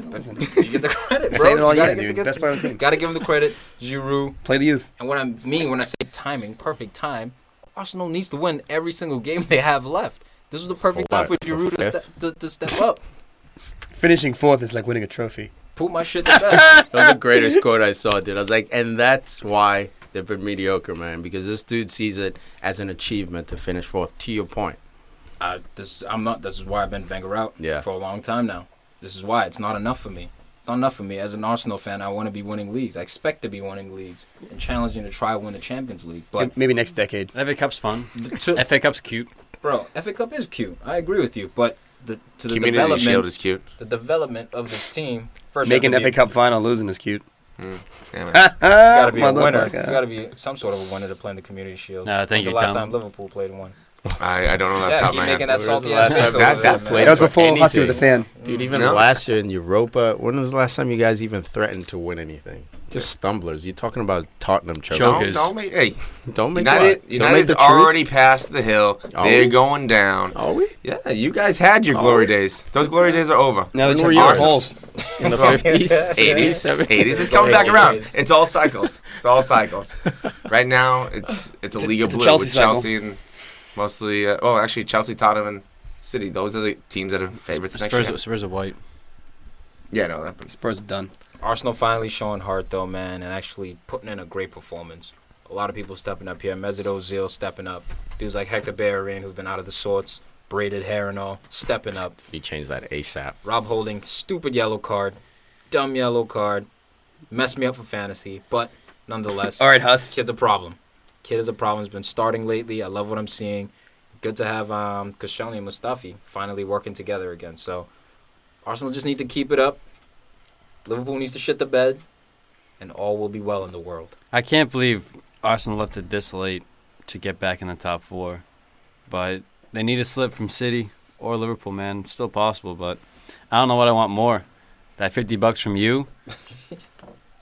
Listen. You get the credit, bro. I'm saying it all year, dude. Best player on the team. Got to give him the credit. Giroud. Play the youth. And what I mean when I say timing, perfect time, Arsenal needs to win every single game they have left. This was the perfect time for Giroud to step up. Finishing 4th is like winning a trophy. Put my shit to bed. That was the greatest quote I saw, dude. I was like, and that's why they've been mediocre, man, because this dude sees it as an achievement to finish 4th, to your point. This is why I've been Wenger out for a long time now. This is why. It's not enough for me. It's not enough for me. As an Arsenal fan, I want to be winning leagues. I expect to be winning leagues and challenging to try to win the Champions League. But maybe next decade. FA Cup's fun. FA Cup's cute. Bro, FA Cup is cute. I agree with you. But the Community Shield is cute. The development of this team. First, making FA Cup final, losing is cute. Damn it. You gotta be a winner. You gotta be some sort of a winner to play in the Community Shield. Thank you, the last time Liverpool played one. I don't know that top of my head. Making that salty that was before Hussey was a fan. Dude, even last year in Europa, when was the last time you guys even threatened to win anything? Just stumblers. You're talking about Tottenham chokers. Don't make United's already past the hill. They're going down. Are we? Yeah, you guys had your glory days. Those glory days are over. Now they're your goals. In the 50s, 80s, 80s. It's coming back around. It's all cycles. Right now, it's a league of blue with Chelsea and mostly, actually Chelsea, Tottenham, and City. Those are the teams that are favorites next year. Spurs are white. Yeah, no, Spurs are done. Arsenal finally showing heart, though, man, and actually putting in a great performance. A lot of people stepping up here. Mesut Ozil stepping up. Dudes like Hector Bellerin, who've been out of the sorts, braided hair and all, stepping up. He changed that ASAP. Rob Holding, stupid yellow card, dumb yellow card, messed me up for fantasy, but nonetheless. All right, Huss. Kid's a problem. Kid is a problem. He's been starting lately. I love what I'm seeing. Good to have Koscielny and Mustafi finally working together again. So Arsenal just need to keep it up. Liverpool needs to shit the bed, and all will be well in the world. I can't believe Arsenal left it this late to get back in the top 4. But they need a slip from City or Liverpool, man. It's still possible, but I don't know what I want more. That $50 from you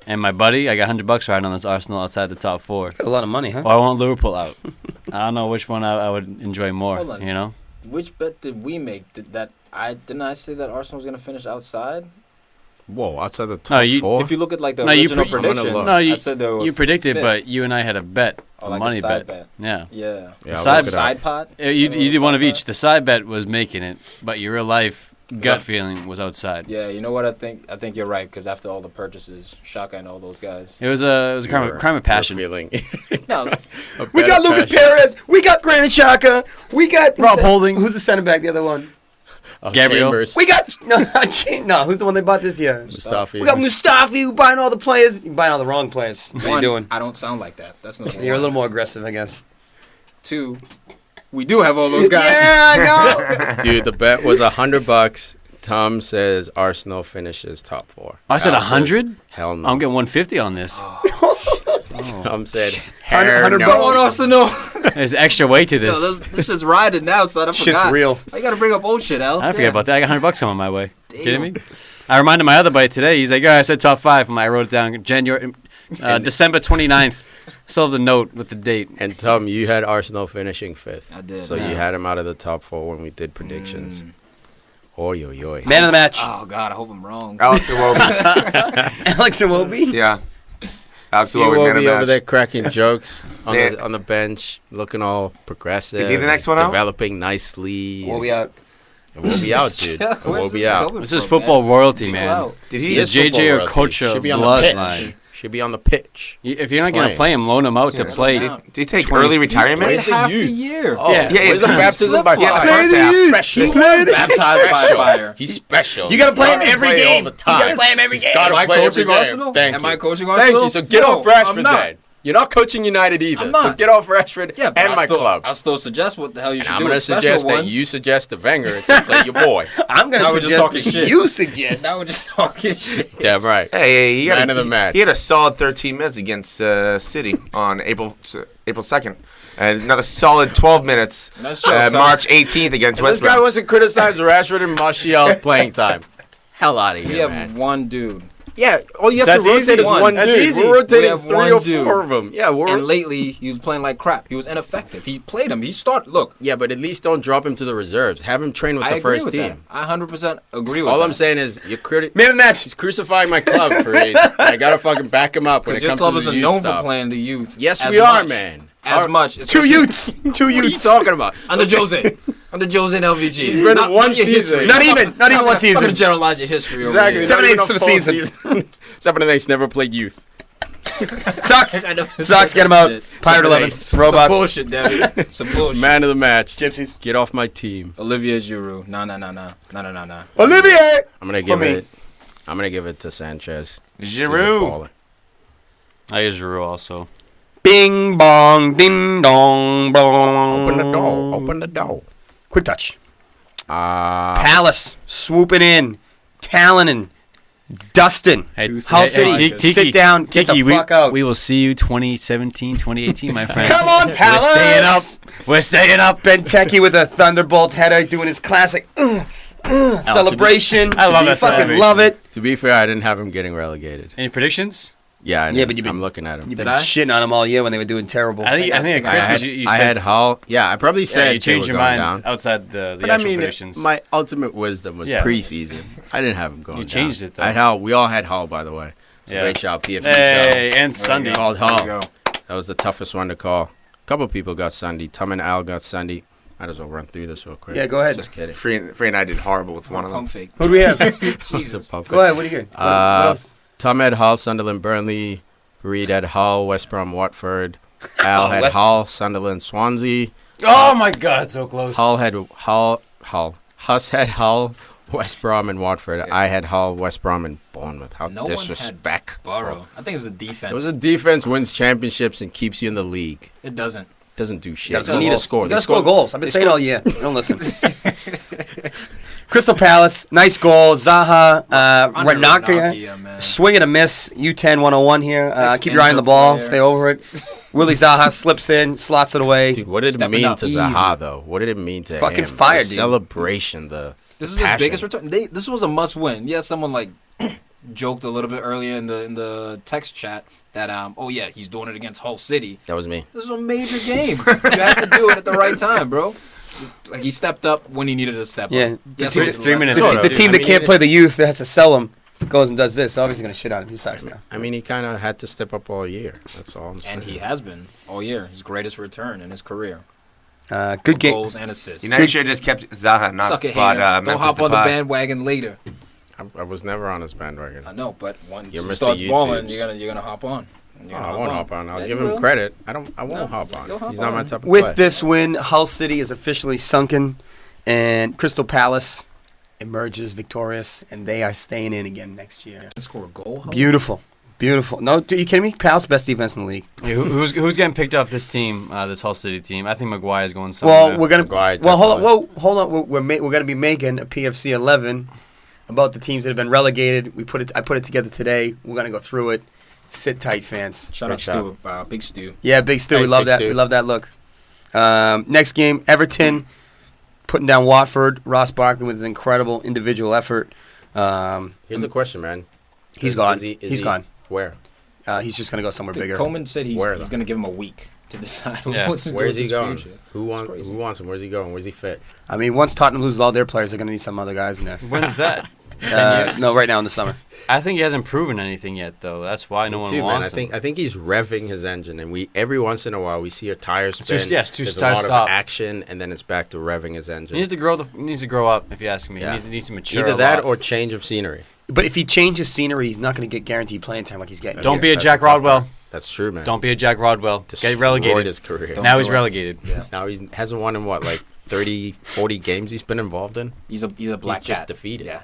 and my buddy, I got $100 riding on this Arsenal outside the top 4. Got a lot of money, huh? Or I want Liverpool out. I don't know which one I would enjoy more, Hold on. You know? Which bet did we make? Didn't I say that Arsenal was going to finish outside? Whoa, outside the top 4? If you look at like the original predictions, I said they were you predicted, 5th. But you and I had a bet, like money a side bet. Yeah. The side pot? You did one of each. The side bet was making it, but your real life gut feeling was outside. Yeah, you know what I think? I think you're right, because after all the purchases, Shaka and all those guys. It was a crime of passion. Feeling. No. We got Lucas Perez. We got Granit Xhaka. We got Rob Holding. Who's the center back? The other one. Gabriel. Chambers. We got no. Who's the one they bought this year? Mustafi. We got Mustafi. We're buying all the players. You're buying all the wrong players. What are you doing? I don't sound like that. That's not. You're a little more aggressive, I guess. 2, we do have all those guys. Yeah, I know. Dude, the bet was $100. Tom says Arsenal finishes top 4. I said 100. Hell no. I'm getting 150 on this. Tom said, $100 no. on Arsenal. There's extra weight to this. This shit's riding now, son. I forgot. Shit's real. I gotta bring up old shit, Al. I forget about that. I got $100 coming my way. Kidding me? I reminded my other buddy today. He's like, "Yeah, I said top 5." I wrote it down. December 29th. Still have the note with the date. And Tom, you had Arsenal finishing 5th. I did. So you had him out of the top 4 when we did predictions. Oy, oy, oy. Man of the match. Oh God, I hope I'm wrong. Alex Iwobi. Alex Iwobi. Yeah. Alex You Iwobi, will man of be the over match. there cracking jokes Yeah. on the bench, looking all progressive. Is he the next one out? Developing nicely. We'll be out. We'll be out, dude. We'll be out. This is football royalty, man. Did He he? is JJ football or royalty. Coach Should be on the bloodline. pitch. Should be on the pitch. If you're not going to Playing. play him, loan him out to play. Did he take early retirement? Played half the year. Oh, Yeah. Where's the baptism by Yeah, fire? the first half. Special. Baptized by fire. He's special. You gotta play him He's every gotta play game. all the time. You gotta play him every game. Gotta Am I play every coaching game. Arsenal? Thank Am you. I coaching Thank Arsenal? you. So get No, off Rashford I'm not. then. You're not coaching United either. I'm not. So get off Rashford Yeah, but and I'll my still, club. I'll still suggest what the hell you And should I'm do going to with special suggest that ones. you suggest to Wenger to play your boy. I'm gonna Now we're just suggest talking that shit. you suggest. Now we're just talking shit. Damn right. Hey, he Man of the match. He had a solid 13 minutes against City on April 2nd. And another solid 12 minutes Nice job, son. March 18th against This West guy Brom. wants to criticize Rashford and Martial's playing time. Hell out of We here, have man. one dude. Yeah, all you have That's to rotate easy. is one That's dude. easy. We're We rotating have 3 one or dude. 4 of them. Yeah, And lately, he was playing like crap. He was ineffective. He played him. He started. Look, yeah, but at least don't drop him to the reserves. Have him train with I the agree first with team. that. I 100% agree with that. All I'm saying is you're Man of the match. he's crucifying my club, Farid. I gotta fucking back him up when it Because your comes club to the isn't youth known stuff. for playing the youth. Yes, as we are, much. man. As much. Two especially- youths. Two What are you youths. talking about? Under Jose. Under Jose and LVG. He's been in one your season. history. Not even one I'm going to season. generalize your history over Exactly. here. 7/8 Not even of a the full season. 7/8 never played youth. Sucks. I never Sucks. said Get him that out. shit. Pirate 11. Some Robots. bullshit, David. Some bullshit. Man of the match. Gypsies. Get off my team. Olivia Giroud. No. Olivier. I'm gonna For give me. it. I'm gonna give it to Sanchez. He's a Giroud. baller. I use Giroud also. Bing bong. Ding dong. Bong. Open the door. Open the door. Quick touch. Palace. Palace swooping in. Talon Dustin. Hull City. Tiki, Sit down. Get Tiki, the fuck out. we will see you 2017, 2018, my friend. Come on, Palace. We're staying up. We're staying up. Benteke with a thunderbolt header doing his classic celebration. I love that Fucking celebration. love it. To be fair, I didn't have him getting relegated. Any predictions? Yeah, Yeah, but you've been- I'm looking at him. You've Did been I? shitting on him all year when they were doing terrible. I think at Christmas you I said had Hull. Yeah, I probably yeah, said you changed they your were going mind down. outside the But actual I mean, predictions. my ultimate wisdom was Yeah. preseason. I didn't have him going. You changed down. it, though. I had Hull. We all had Hull, by the way. So Yeah. great job, PFC Hey, show. and Sunday. Called There you Hull. go. That was the toughest one to call. A couple people got Sunday. Tom and Al got Sunday. Might as well run through this real quick. Yeah, go ahead. Just kidding. Free and I did horrible with one of them. Pump fake. Who do we have? Jesus. Go ahead. What do you get? What else? Tom had Hull, Sunderland, Burnley. Reed had Hull, West Brom, Watford. Al had West- Hull, Sunderland, Swansea. Oh my God, so close. Hull had Hull. Huss had Hull, West Brom, and Watford. I had Hull, West Brom, and Bournemouth. How No one had disrespectful. Borough. I think it's the defense. It was a defense wins championships and keeps you in the league. It doesn't. Doesn't do You shit. gotta You need to goals. score. You They gotta score goals. I've been they saying score- all year. You don't listen. Crystal Palace, nice goal. Zaha, Under Ranaka, Ranocchia, man. swing and a miss. U10 101 here. Keep your eye on the Ex-Inter ball. player. Stay over it. Willie Zaha slips in, slots it away. Dude, what did it Stepping mean up to easy. Zaha though? What did it mean to Fucking him? fire, The dude. celebration, the This is his passion. biggest return. This was a must win. Yeah, someone like joked a little bit earlier in the text chat that oh yeah, he's doing it against Hull City. That was me. This is a major game. You have to do it at the right time, bro. Like he stepped up when he needed to step Yeah. up. Yes, The it was three less- minutes The, Sort of. the team I that mean, can't it- play the youth that has to sell him goes and does this. Obviously going to shit on him. He sucks now. I mean, he kind of had to step up all year. That's all I'm saying. And he has been all year. His greatest return in his career. Good game. Goals and assists. You know, you should have just kept Zaha, not Suck it, bought hater. Don't Memphis hop on the Depay. bandwagon later. I was never on his bandwagon. I know, but once You're he Mr. starts balling, YouTubes. you're gonna hop on. You're gonna I hop won't hop on. I'll Yeah, give you him will. credit. I won't No, hop on. you'll hop He's not my on. type of With player. this win, Hull City is officially sunken, and Crystal Palace emerges victorious, and they are staying in again next year. Score a goal. Beautiful. No, are you kidding me? Pal's best defense in the league. Yeah, who's getting picked up this team, this Hull City team? I think Maguire's going somewhere. Well, we're gonna. Hold on. We're gonna be making a PFC 11 about the teams that have been relegated. I put it together today. We're gonna go through it. Sit tight, fans. Shout out Stu, Big Stu. Yeah, Big Stu. We love that. We love that look. Next game, Everton putting down Watford. Ross Barkley with an incredible individual effort. Here's a question, man. He's gone. He's gone. Where? He's just gonna go somewhere bigger. Coleman said he's gonna give him a week to decide. Where's he going? Who wants him? Where's he going? Where's he fit? I mean, once Tottenham loses all their players, they're gonna need some other guys in there. When's that? 10 years? No, right now in the summer. I think he hasn't proven anything yet, though. That's why no one wants him. I think he's revving his engine, and every once in a while we see a tire spin. There's a lot of action, and then it's back to revving his engine. He needs to grow up, if you ask me. Yeah. He needs to mature. Either that or change of scenery. But if he changes scenery, he's not going to get guaranteed playing time like he's getting. Don't be a Jack Rodwell. That's true, man. Don't be a Jack Rodwell. Get relegated. His career. Now he's relegated. Yeah. Now he hasn't won in what, like 30, 40 games he's been involved in? He's a black cat. Just defeated. Yeah.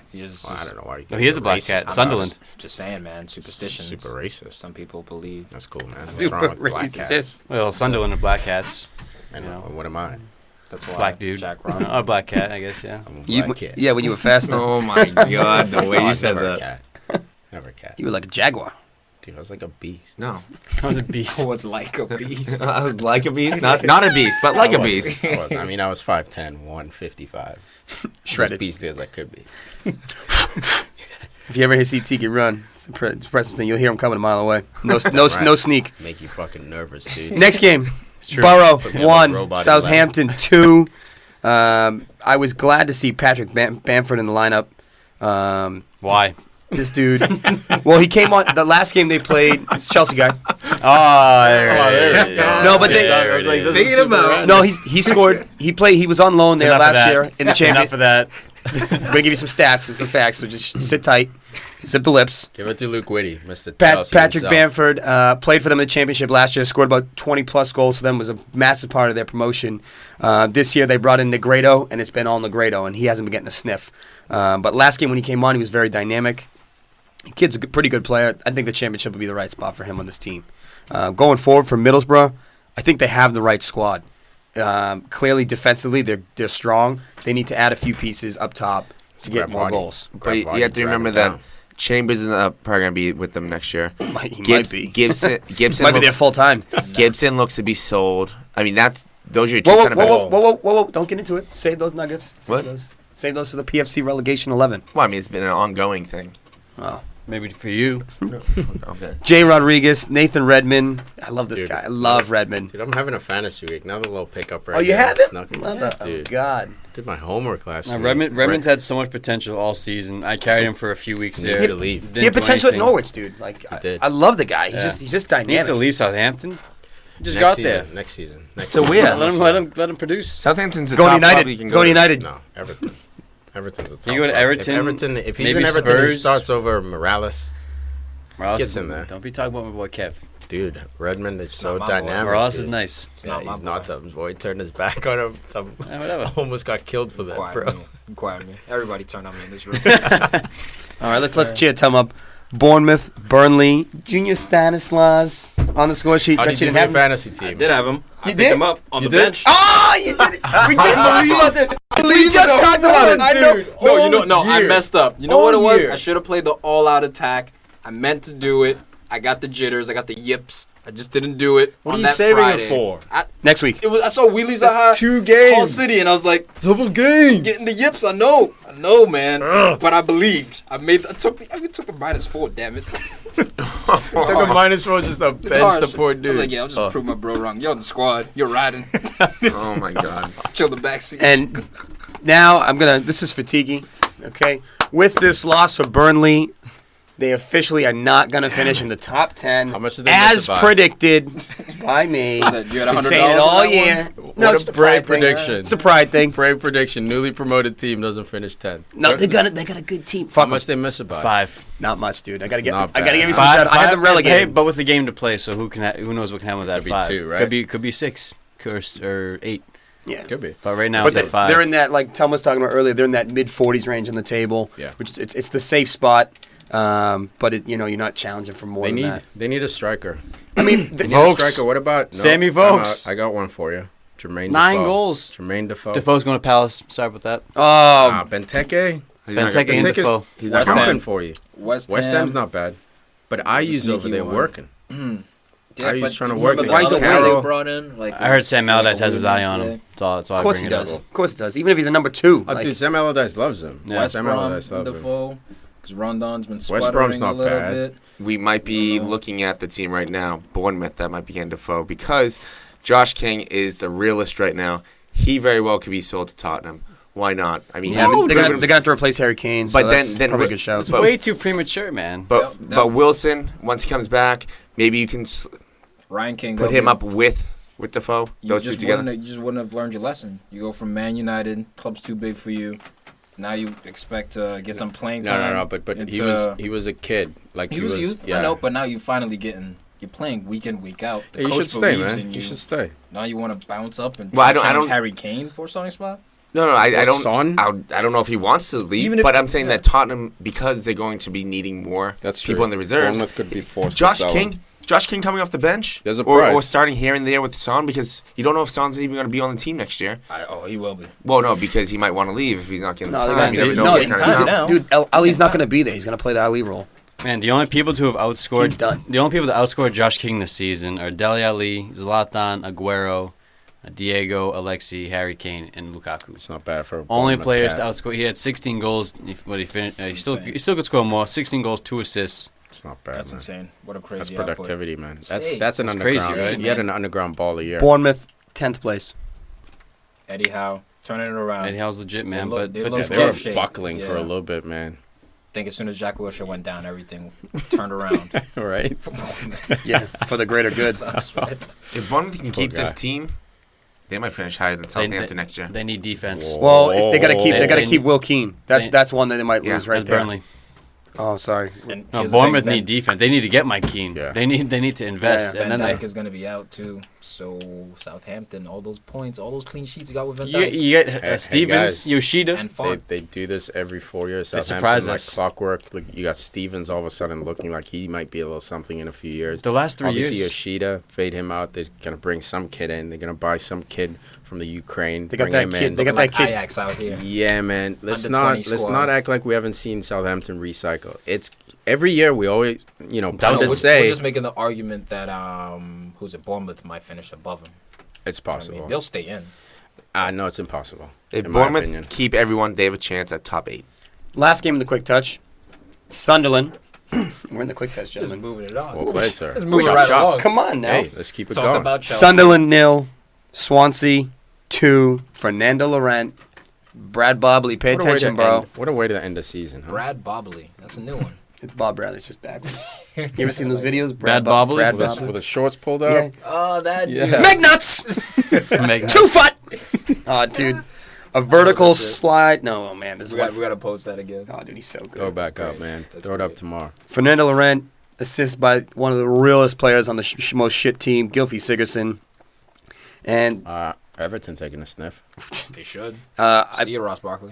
I don't know why. He is a black cat. Sunderland. Just saying, man. Superstition. Super racist. Some people believe. That's cool, man. Super racist. Well, Sunderland are black cats. I know. What am I? That's why. Black dude. Jack a black cat, I guess, yeah. I'm a black cat. Yeah, when you were faster. Oh, my God. The way you said that. Never a cat. You were like a jaguar. Dude, I was like a beast. No. I was a beast. I was like a beast. I was like a beast? Not a beast, but like a beast. I was 5'10", 155. Shredded. As beastly as I could be. If you ever see Tiki run, it's an impressive thing. You'll hear him coming a mile away. No sneak. Make you fucking nervous, dude. Next game. Borough 1, Southampton 2. I was glad to see Patrick Bamford in the lineup. Why? This dude. Well, he came on the last game they played. It's Chelsea guy. There it is. No, but I was like, thinking about. No, he scored. He played. He was on loan there last year in the championship. Enough of that. I'm gonna give you some stats and some facts. So just sit tight, zip the lips. Give it to Luke Whitty, Mr. Patrick Bamford played for them in the championship last year. Scored about 20 plus goals for them. Was a massive part of their promotion. This year they brought in Negredo, and it's been all Negredo, and he hasn't been getting a sniff. But last game when he came on, he was very dynamic. The kid's a pretty good player. I think the championship would be the right spot for him on this team. Going forward for Middlesbrough, I think they have the right squad. Clearly, defensively, they're strong. They need to add a few pieces up top to get more goals. But you have to remember that Chambers is probably going to be with them next year. He might be. Gibson might be there full time. Gibson looks to be sold. I mean, those are your two center backs. Whoa! Don't get into it. Save those nuggets. Save those for the PFC relegation 11. Well, I mean, it's been an ongoing thing. Oh. Maybe for you. Okay. Jay Rodriguez, Nathan Redmond. I love this guy. I love Redmond. Dude, I'm having a fantasy week. Another little pickup right now. Oh, you have it? Dude. Oh, God. Did my homework last week. Redmond's had so much potential all season. I carried him for a few weeks there. He had potential at Norwich, dude. Like, I love the guy. He's just dynamic. He needs to leave Southampton. Just got there. Next season. So weird. Let him produce. Southampton's going United. Go to United. No, Everton. Everton's a top. You go to Everton. If he's in Everton, Spurs. he starts over Morales. Gets in there. Don't be talking about my boy Kev. Dude, Redmond is so dynamic. Morales is nice. Yeah, he's not Tom's boy. He turned his back on him. Whatever. Almost got killed for that, bro. Quiet me. Everybody turn on me in this room. All right, let's cheer Tom up. Bournemouth, Burnley, Junior Stanislas on the score sheet. How did you do your fantasy team? I did have him. I picked him up on the bench. Oh, you did it. We just talked about this. We just talked about it. I know. No, I messed up. You know what it was? I should have played the all-out attack. I meant to do it. I got the jitters. I got the yips. I just didn't do it. What are you saving it for? Next week. I saw Wheelies Zaha 2 games. Hull City, and I was like, double games. Getting the yips. I know, man. But I believed. I took the -4. Damn it. Took a -4 just to bench the poor dude. I was like, yeah, I'll just prove my bro wrong. You're on the squad. You're riding. Oh my God. Chill the backseat. And now this is for Tiki. Okay, with this loss for Burnley. They officially are not going to finish in the top 10. How much did they as predicted by me. You had been saying it all year. No, it's a brave prediction. It's a pride thing. Brave prediction. Newly promoted team doesn't finish 10. No, they got a good team. How much they miss about? 5. Not much, dude. I gotta give you some 5, shout. I had them relegated. Hey, but with the game to play, so who knows what can happen with that? Could be 5. 2, right? Could be 6 or 8. Yeah, could be. But right now it's at 5. They're in that, like Tom was talking about earlier. They're in that mid-40s range on the table. Yeah, which it's the safe spot. But you're not challenging for more than that. They need a striker. I mean, they need a striker. What about Sammy Vokes? I got one for you. Jermaine 9 Defoe. goals. Jermaine Defoe. Defoe's going to Palace. Sorry about that. Benteke. Benteke and Defoe. He's not coming for you. West Ham's not bad. But IU's over there working. Yeah, IU's trying to work. Why is it brought in? Like, I heard Sam Allardyce has his eye on him. That's all of course he does. Of course he does. Even if he's a number 2. Dude, Sam Allardyce loves him. Yeah, Sam Allardyce loves him. Because Rondon's been sputtering West Brom's not a little bad. bit. We might be looking at the team right now, Bournemouth, that might be getting Defoe, because Josh King is the realist right now. He very well could be sold to Tottenham. Why not? I mean, they're gonna have to replace Harry Kane. So but then probably a good shout. It's way too premature, man. But Wilson, once he comes back, maybe you can Ryan King put him up with Defoe. Those two together. You just wouldn't have learned your lesson. You go from Man United, club's too big for you. Now you expect to get some playing time. No. But he was a kid. Like he was youth. Yeah. I know, but now you finally you're playing week in, week out. The coach should stay, man. You should stay. Now you want to bounce up and I don't Harry Kane for a starting spot. No, I don't. I don't know if he wants to leave, but I'm saying that Tottenham, because they're going to be needing more people in the reserves. Bournemouth could be forced. Josh King coming off the bench, or starting here and there with Son, because you don't know if Son's even going to be on the team next year. He will be. Well, no, because he might want to leave if he's not getting the time. Dude, Ali's not going to be there. He's going to play the Ali role. Man, the only people to have outscored Josh King this season are Dele Alli, Zlatan, Aguero, Diego, Alexi, Harry Kane, and Lukaku. It's not bad for only players to outscore. He had 16 goals, but he still could score more. 16 goals, 2 assists. It's not bad. That's insane. What a crazy. That's productivity, output. Man. That's an underground. Crazy, right? He had an underground ball a year. Bournemouth, 10th place. Eddie Howe turning it around. Eddie Howe's legit, man. But they were buckling for a little bit, man. I think as soon as Jack Wilshere went down, everything turned around. Right. Yeah, for the greater good. If Bournemouth can keep this team, they might finish higher than Southampton next year. They need defense. Well, if they got to keep Will Keane. That's one that they might lose right there. Burnley. Oh, sorry. Bournemouth need defense. They need to get Mike Keane. Yeah. They need to invest. Yeah. Van Dijk is going to be out too. So Southampton, all those points, all those clean sheets you got with Van Dijk. You get Stevens, Yoshida, and Font. They do this every 4 years. They surprise us. Like clockwork. Like, you got Stevens all of a sudden looking like he might be a little something in a few years. The last 3 years. Obviously, Yoshida, fade him out. They're going to bring some kid in. They're going to buy some kid from the Ukraine. They got that kid. They got that kid. Ajax out here. Yeah, man. Let's not act like we haven't seen Southampton recycle. It's every year we always, we're just making the argument that Bournemouth might finish above him. It's possible. I mean, they'll stay in. No, it's impossible. If Bournemouth keep everyone, they have a chance at top 8. Last game in the quick touch, Sunderland. We're in the quick touch, gentlemen. Just moving it on. Well played, sir. Just moving right along. Come on now. Hey, let's keep it going. About Sunderland 0, Swansea 2. Fernando Laurent, Brad Bobley. Pay attention, bro. What a way to end the season. Huh? Brad Bobley. That's a new one. It's Bob Bradley's just back. You ever seen those videos? Brad Bobley? With his shorts pulled up? Yeah. Oh, that. Yeah. McNuts! 2 foot! Oh, dude. A vertical slide. No, oh, man. We got to post that again. Oh, dude, he's so good. Go back up, man. Throw it up tomorrow. Fernando Laurent, assist by one of the realest players on the most shit team, Gylfi Sigurdsson. And Everton taking a sniff. They should. See you, Ross Barkley.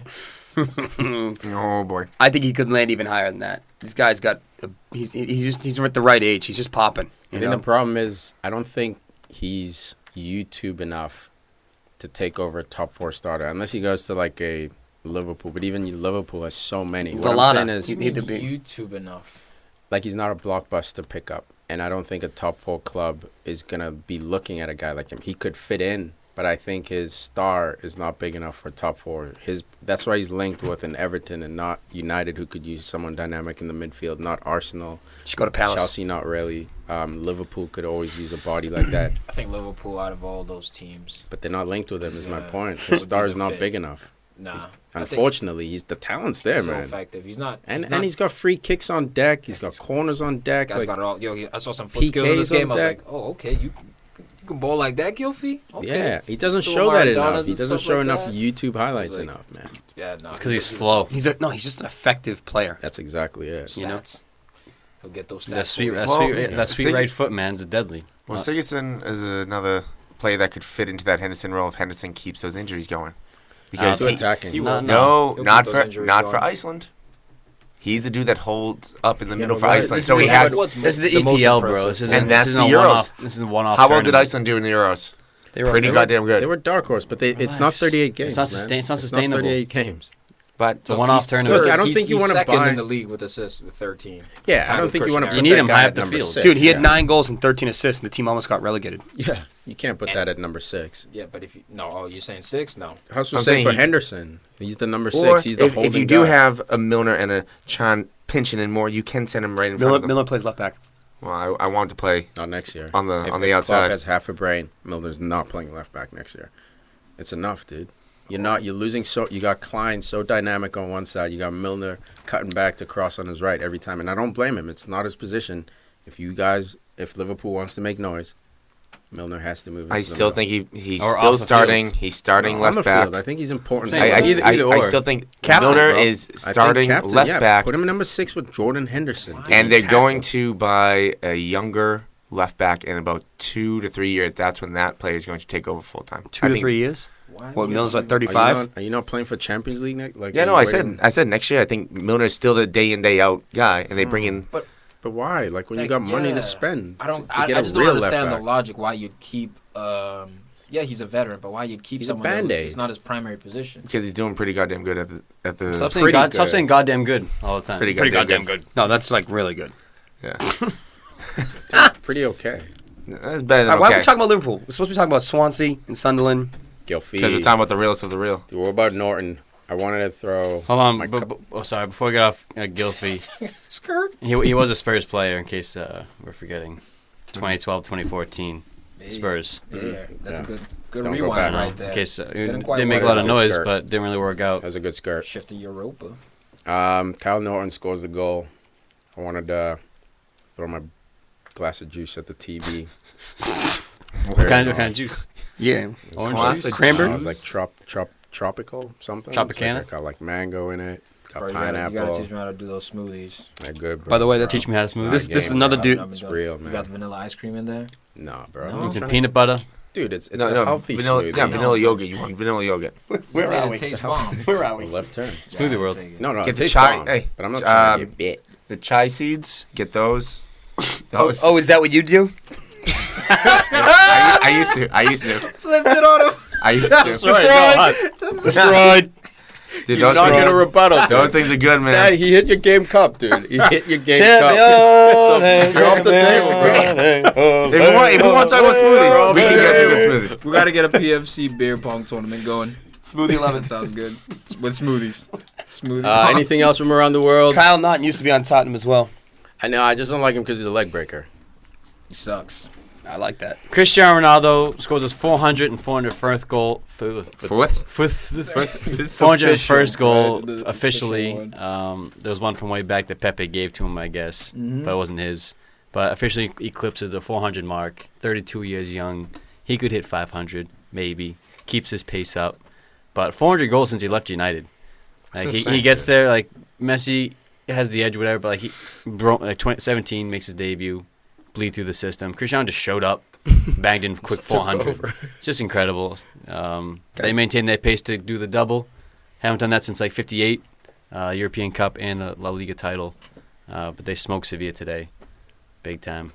Oh boy! I think he could land even higher than that. This guy's got. He's at the right age. He's just popping. I think the problem is I don't think he's YouTube enough to take over a top 4 starter unless he goes to like a Liverpool. But even Liverpool has so many. He's what I'm saying is YouTube enough. Like he's not a blockbuster pickup, and I don't think a top 4 club is gonna be looking at a guy like him. He could fit in. But I think his star is not big enough for top 4. That's why he's linked with an Everton and not United, who could use someone dynamic in the midfield. Not Arsenal. Should go to Palace. Chelsea, not really. Liverpool could always use a body like that. I think Liverpool out of all those teams. But they're not linked with him. Is my point. His star is not big enough. Nah. Unfortunately, the talent's there, man. So effective. He's not. And he's got free kicks on deck. He's got corners on deck. Guy's got it all. I saw some foot skills in this game. I was like, oh, okay, you can ball like that, Gylfi? Okay. Yeah, he doesn't show that enough. He doesn't show enough YouTube highlights enough, man. Yeah, no. It's because he's slow. He's just an effective player. That's exactly it. Stats. He'll get those stats. That sweet right foot, man, is deadly. Well, Sigurdsson is another player that could fit into that Henderson role if Henderson keeps those injuries going. Because attacking. Not for Iceland. He's the dude that holds up in the middle for Iceland. So he has. This is the EPL, bro. This isn't the Euros. This is a one-off. How well did Iceland do in the Euros? They were pretty goddamn good. They were dark horse, but it's not 38 games. It's not sustainable. It's not 38 games. But it's a one-off tournament. Look, I don't think you want to buy. He's second in the league with assists with 13. Yeah, I don't think you want to. You need him high up the field, dude. He had 9 goals and 13 assists, and the team almost got relegated. Yeah, you can't put that at number 6. Yeah, but if you you're saying 6? No. Huss was saying for Henderson, he's the number 6. He's the holding if you do have a Milner and a Chan pinching in more, you can send him right in front of them. Milner plays left back. Well, I want him to play not next year on the outside. Klopp has half a brain. Milner's not playing left back next year. It's enough, dude. You're losing you got Klein so dynamic on one side. You got Milner cutting back to cross on his right every time. And I don't blame him. It's not his position. If Liverpool wants to make noise, Milner has to move. I still think he's still starting. He's starting left back. Field. I think he's important. I still think Milner is starting left back. Put him in number 6 with Jordan Henderson. And they're going to buy a younger left back in about 2 to 3 years. That's when that player is going to take over full time. 2 to 3 years. What, Milner's at 35? Are you not playing for Champions League next? I said next year. I think Milner's still the day in day out guy, and they bring in. But why? Like when you got money to spend. I just don't understand the logic why you'd keep. He's a veteran, but why you'd keep someone? It's not his primary position. Because he's doing pretty goddamn good at the. Stop saying goddamn good all the time. Pretty goddamn good. No, that's like really good. Yeah. Pretty okay. That's better than okay. Why are we talking about Liverpool? We're supposed to be talking about Swansea and Sunderland. Gilfie. Because we're talking about the realest of the real. Dude, what about Norton? I wanted to throw. Hold on. Sorry. Before we get off Gilfie. Skirt. He was a Spurs player, in case we're forgetting. 2012, 2014. Spurs. Yeah, that's a good rewind right there. In case didn't make a lot of noise, but didn't really work out. That was a good skirt. Shift to Europa. Kyle Norton scores the goal. I wanted to throw my glass of juice at the TV. What kind of juice? Yeah, orange juice, cranberry. It was like tropical something. Tropicana. Got like mango in it. Got You pineapple. gotta teach me how to do those smoothies. They're good, bro. By the way, teach me how to smoothie. This is another dude. It's real, man. You got the vanilla ice cream in there? Nah, bro. No? It's in peanut butter. Dude, it's a healthy smoothie. Yeah, vanilla yogurt. You want vanilla yogurt? Where are we? Where are we? Left turn. Smoothie world. No, get the chai. Hey, but I'm not trying to get bit. The chai seeds. Get those. Oh, is that what you do? I used to. Flipped it on him. I used to. Destroyed. Dude, don't get a rebuttal. Those things are good, man. Dad, he hit your game cup, dude. He hit your game cup. You're off the table, bro. If we want to talk about smoothies, we can get to a good smoothie. We got to get a PFC beer pong tournament going. Smoothie 11 sounds good. With smoothies. Anything else from around the world? Kyle Naughton used to be on Tottenham as well. I know. I just don't like him because he's a leg breaker. He sucks. I like that. Cristiano Ronaldo scores his 400 and 401st goal. 401st goal officially. There was one from way back that Pepe gave to him, I guess, but it wasn't his. But officially eclipses the 400 mark. 32 years young. He could hit 500, maybe. Keeps his pace up. But 400 goals since he left United. Like he gets there, like Messi has the edge, whatever, but like 17 makes his debut. Bleed through the system. Cristiano just showed up, banged in quick 400. It's just incredible. They maintain their pace to do the double. Haven't done that since like 58, European Cup and the La Liga title. But they smoked Sevilla today, big time.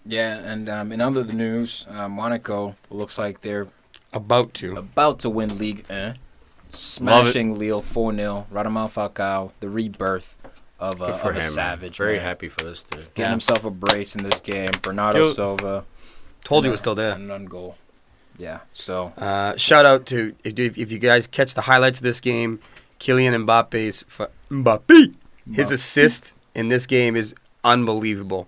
Yeah, and in other news, Monaco looks like they're about to win Ligue 1, smashing Lille 4-0. Radamel Falcao, the rebirth of a savage. Very happy for this dude. Getting himself a brace in this game. Bernardo Silva. Told you it was still there. And an goal. Yeah, so. Shout out to, if you guys catch the highlights of this game, Kylian Mbappe's. His assist in this game is unbelievable.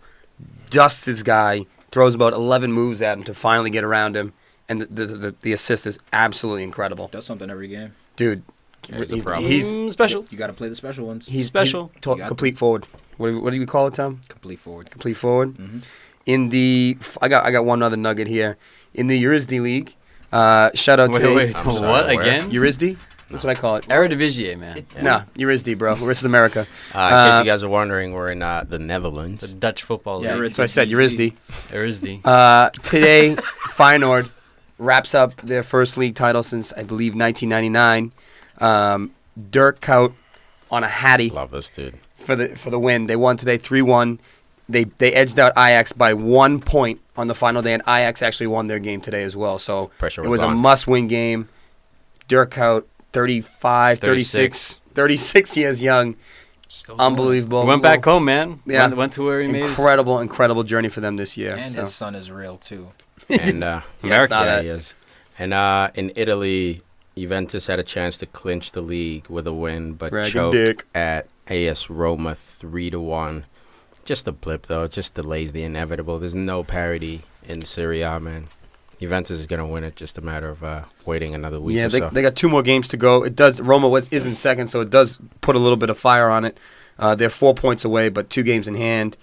Dusts his guy, throws about 11 moves at him to finally get around him, and the assist is absolutely incredible. Does something every game. Dude. He's special. You got to play the special ones. He's special. Complete forward. What do you call it, Tom? Complete forward. Complete forward. Mm-hmm. In the, I got one other nugget here. In the Eurozdi League, shout out to what again? Eurozdi. That's what I call it. Eredivisie, man. Nah, Eurozdi, bro. This is America. In case you guys are wondering, we're in the Netherlands. The Dutch football league. That's what I said. Eurozdi. Eurozdi. Today, Feyenoord wraps up their first league title since, I believe, 1999. Dirk Kuyt on a hattie. Love this dude. For the win. They won today 3-1. They edged out Ajax by 1 point on the final day, and Ajax actually won their game today as well. So it was a must-win game. Dirk Kuyt, 35, 36 years young. Still unbelievable. He went back home, man. Yeah. Went to where he made incredible journey for them this year. And his son is real, too. And America, he is. And in Italy, Juventus had a chance to clinch the league with a win, but choked at AS Roma 3-1. Just a blip, though. It just delays the inevitable. There's no parity in Serie A, man. Juventus is going to win it. Just a matter of waiting another week. Yeah, they got 2 more games to go. Roma is in second, so it does put a little bit of fire on it. They're 4 points away, but 2 games in hand.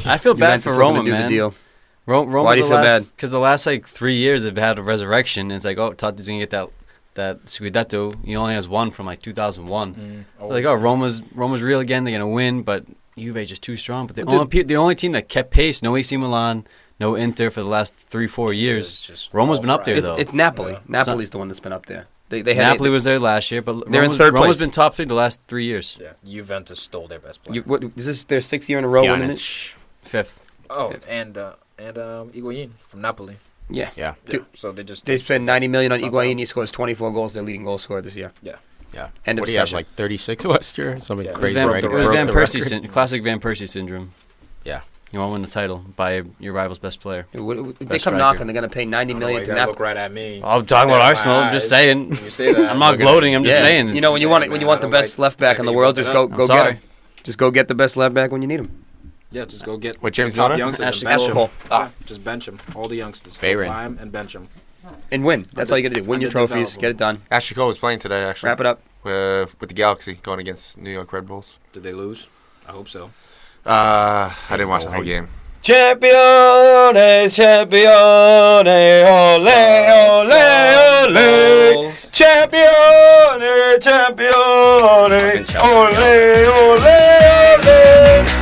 I feel bad for Roma, man. The deal. Roma, why do you feel bad? Because the last 3 years they've had a resurrection. And it's like, oh, Totti's going to get that Scudetto. He only has 1 from 2001. Roma's real again. They're going to win, but Juve just too strong. But the only team that kept pace, no AC Milan, no Inter for the last 3-4 years. Roma's been up there, though. It's Napoli. Yeah. Napoli's the one that's been up there. Napoli was there last year, but they're in third place. Roma's been top 3 the last 3 years. Yeah, Juventus stole their best player. Is this their 6th year in a row winning it? 5th. Oh, and Higuain from Napoli. Yeah. So they spent $90 million on Higuain. He scores 24 goals. Their leading goal scorer this year. Yeah. End of what do you have, 36 last year? Something crazy, right? It was Van Persie, classic Van Persie syndrome. Yeah. You want to win the title by your rival's best player. If they come knocking, they're going to pay $90 million to Napoli. Look right at me. I'm talking about Arsenal. I'm just saying. You say that. I'm not gloating. I'm just saying. You know, when you want the best left back in the world, just go get him. Just go get the best left back when you need him. Yeah, just go get James top Conte? youngsters. Ashley Cole. Just bench him. All the youngsters. Bayern. And bench him. And win. That's all you got to do. Win your trophies. Get it done. Ashley Cole was playing today, actually. Wrap it up. With the Galaxy going against New York Red Bulls. Did they lose? I hope so. I didn't watch the whole game. Champions, champions, ole, ole, ole. Champions, champions, ole, ole, ole.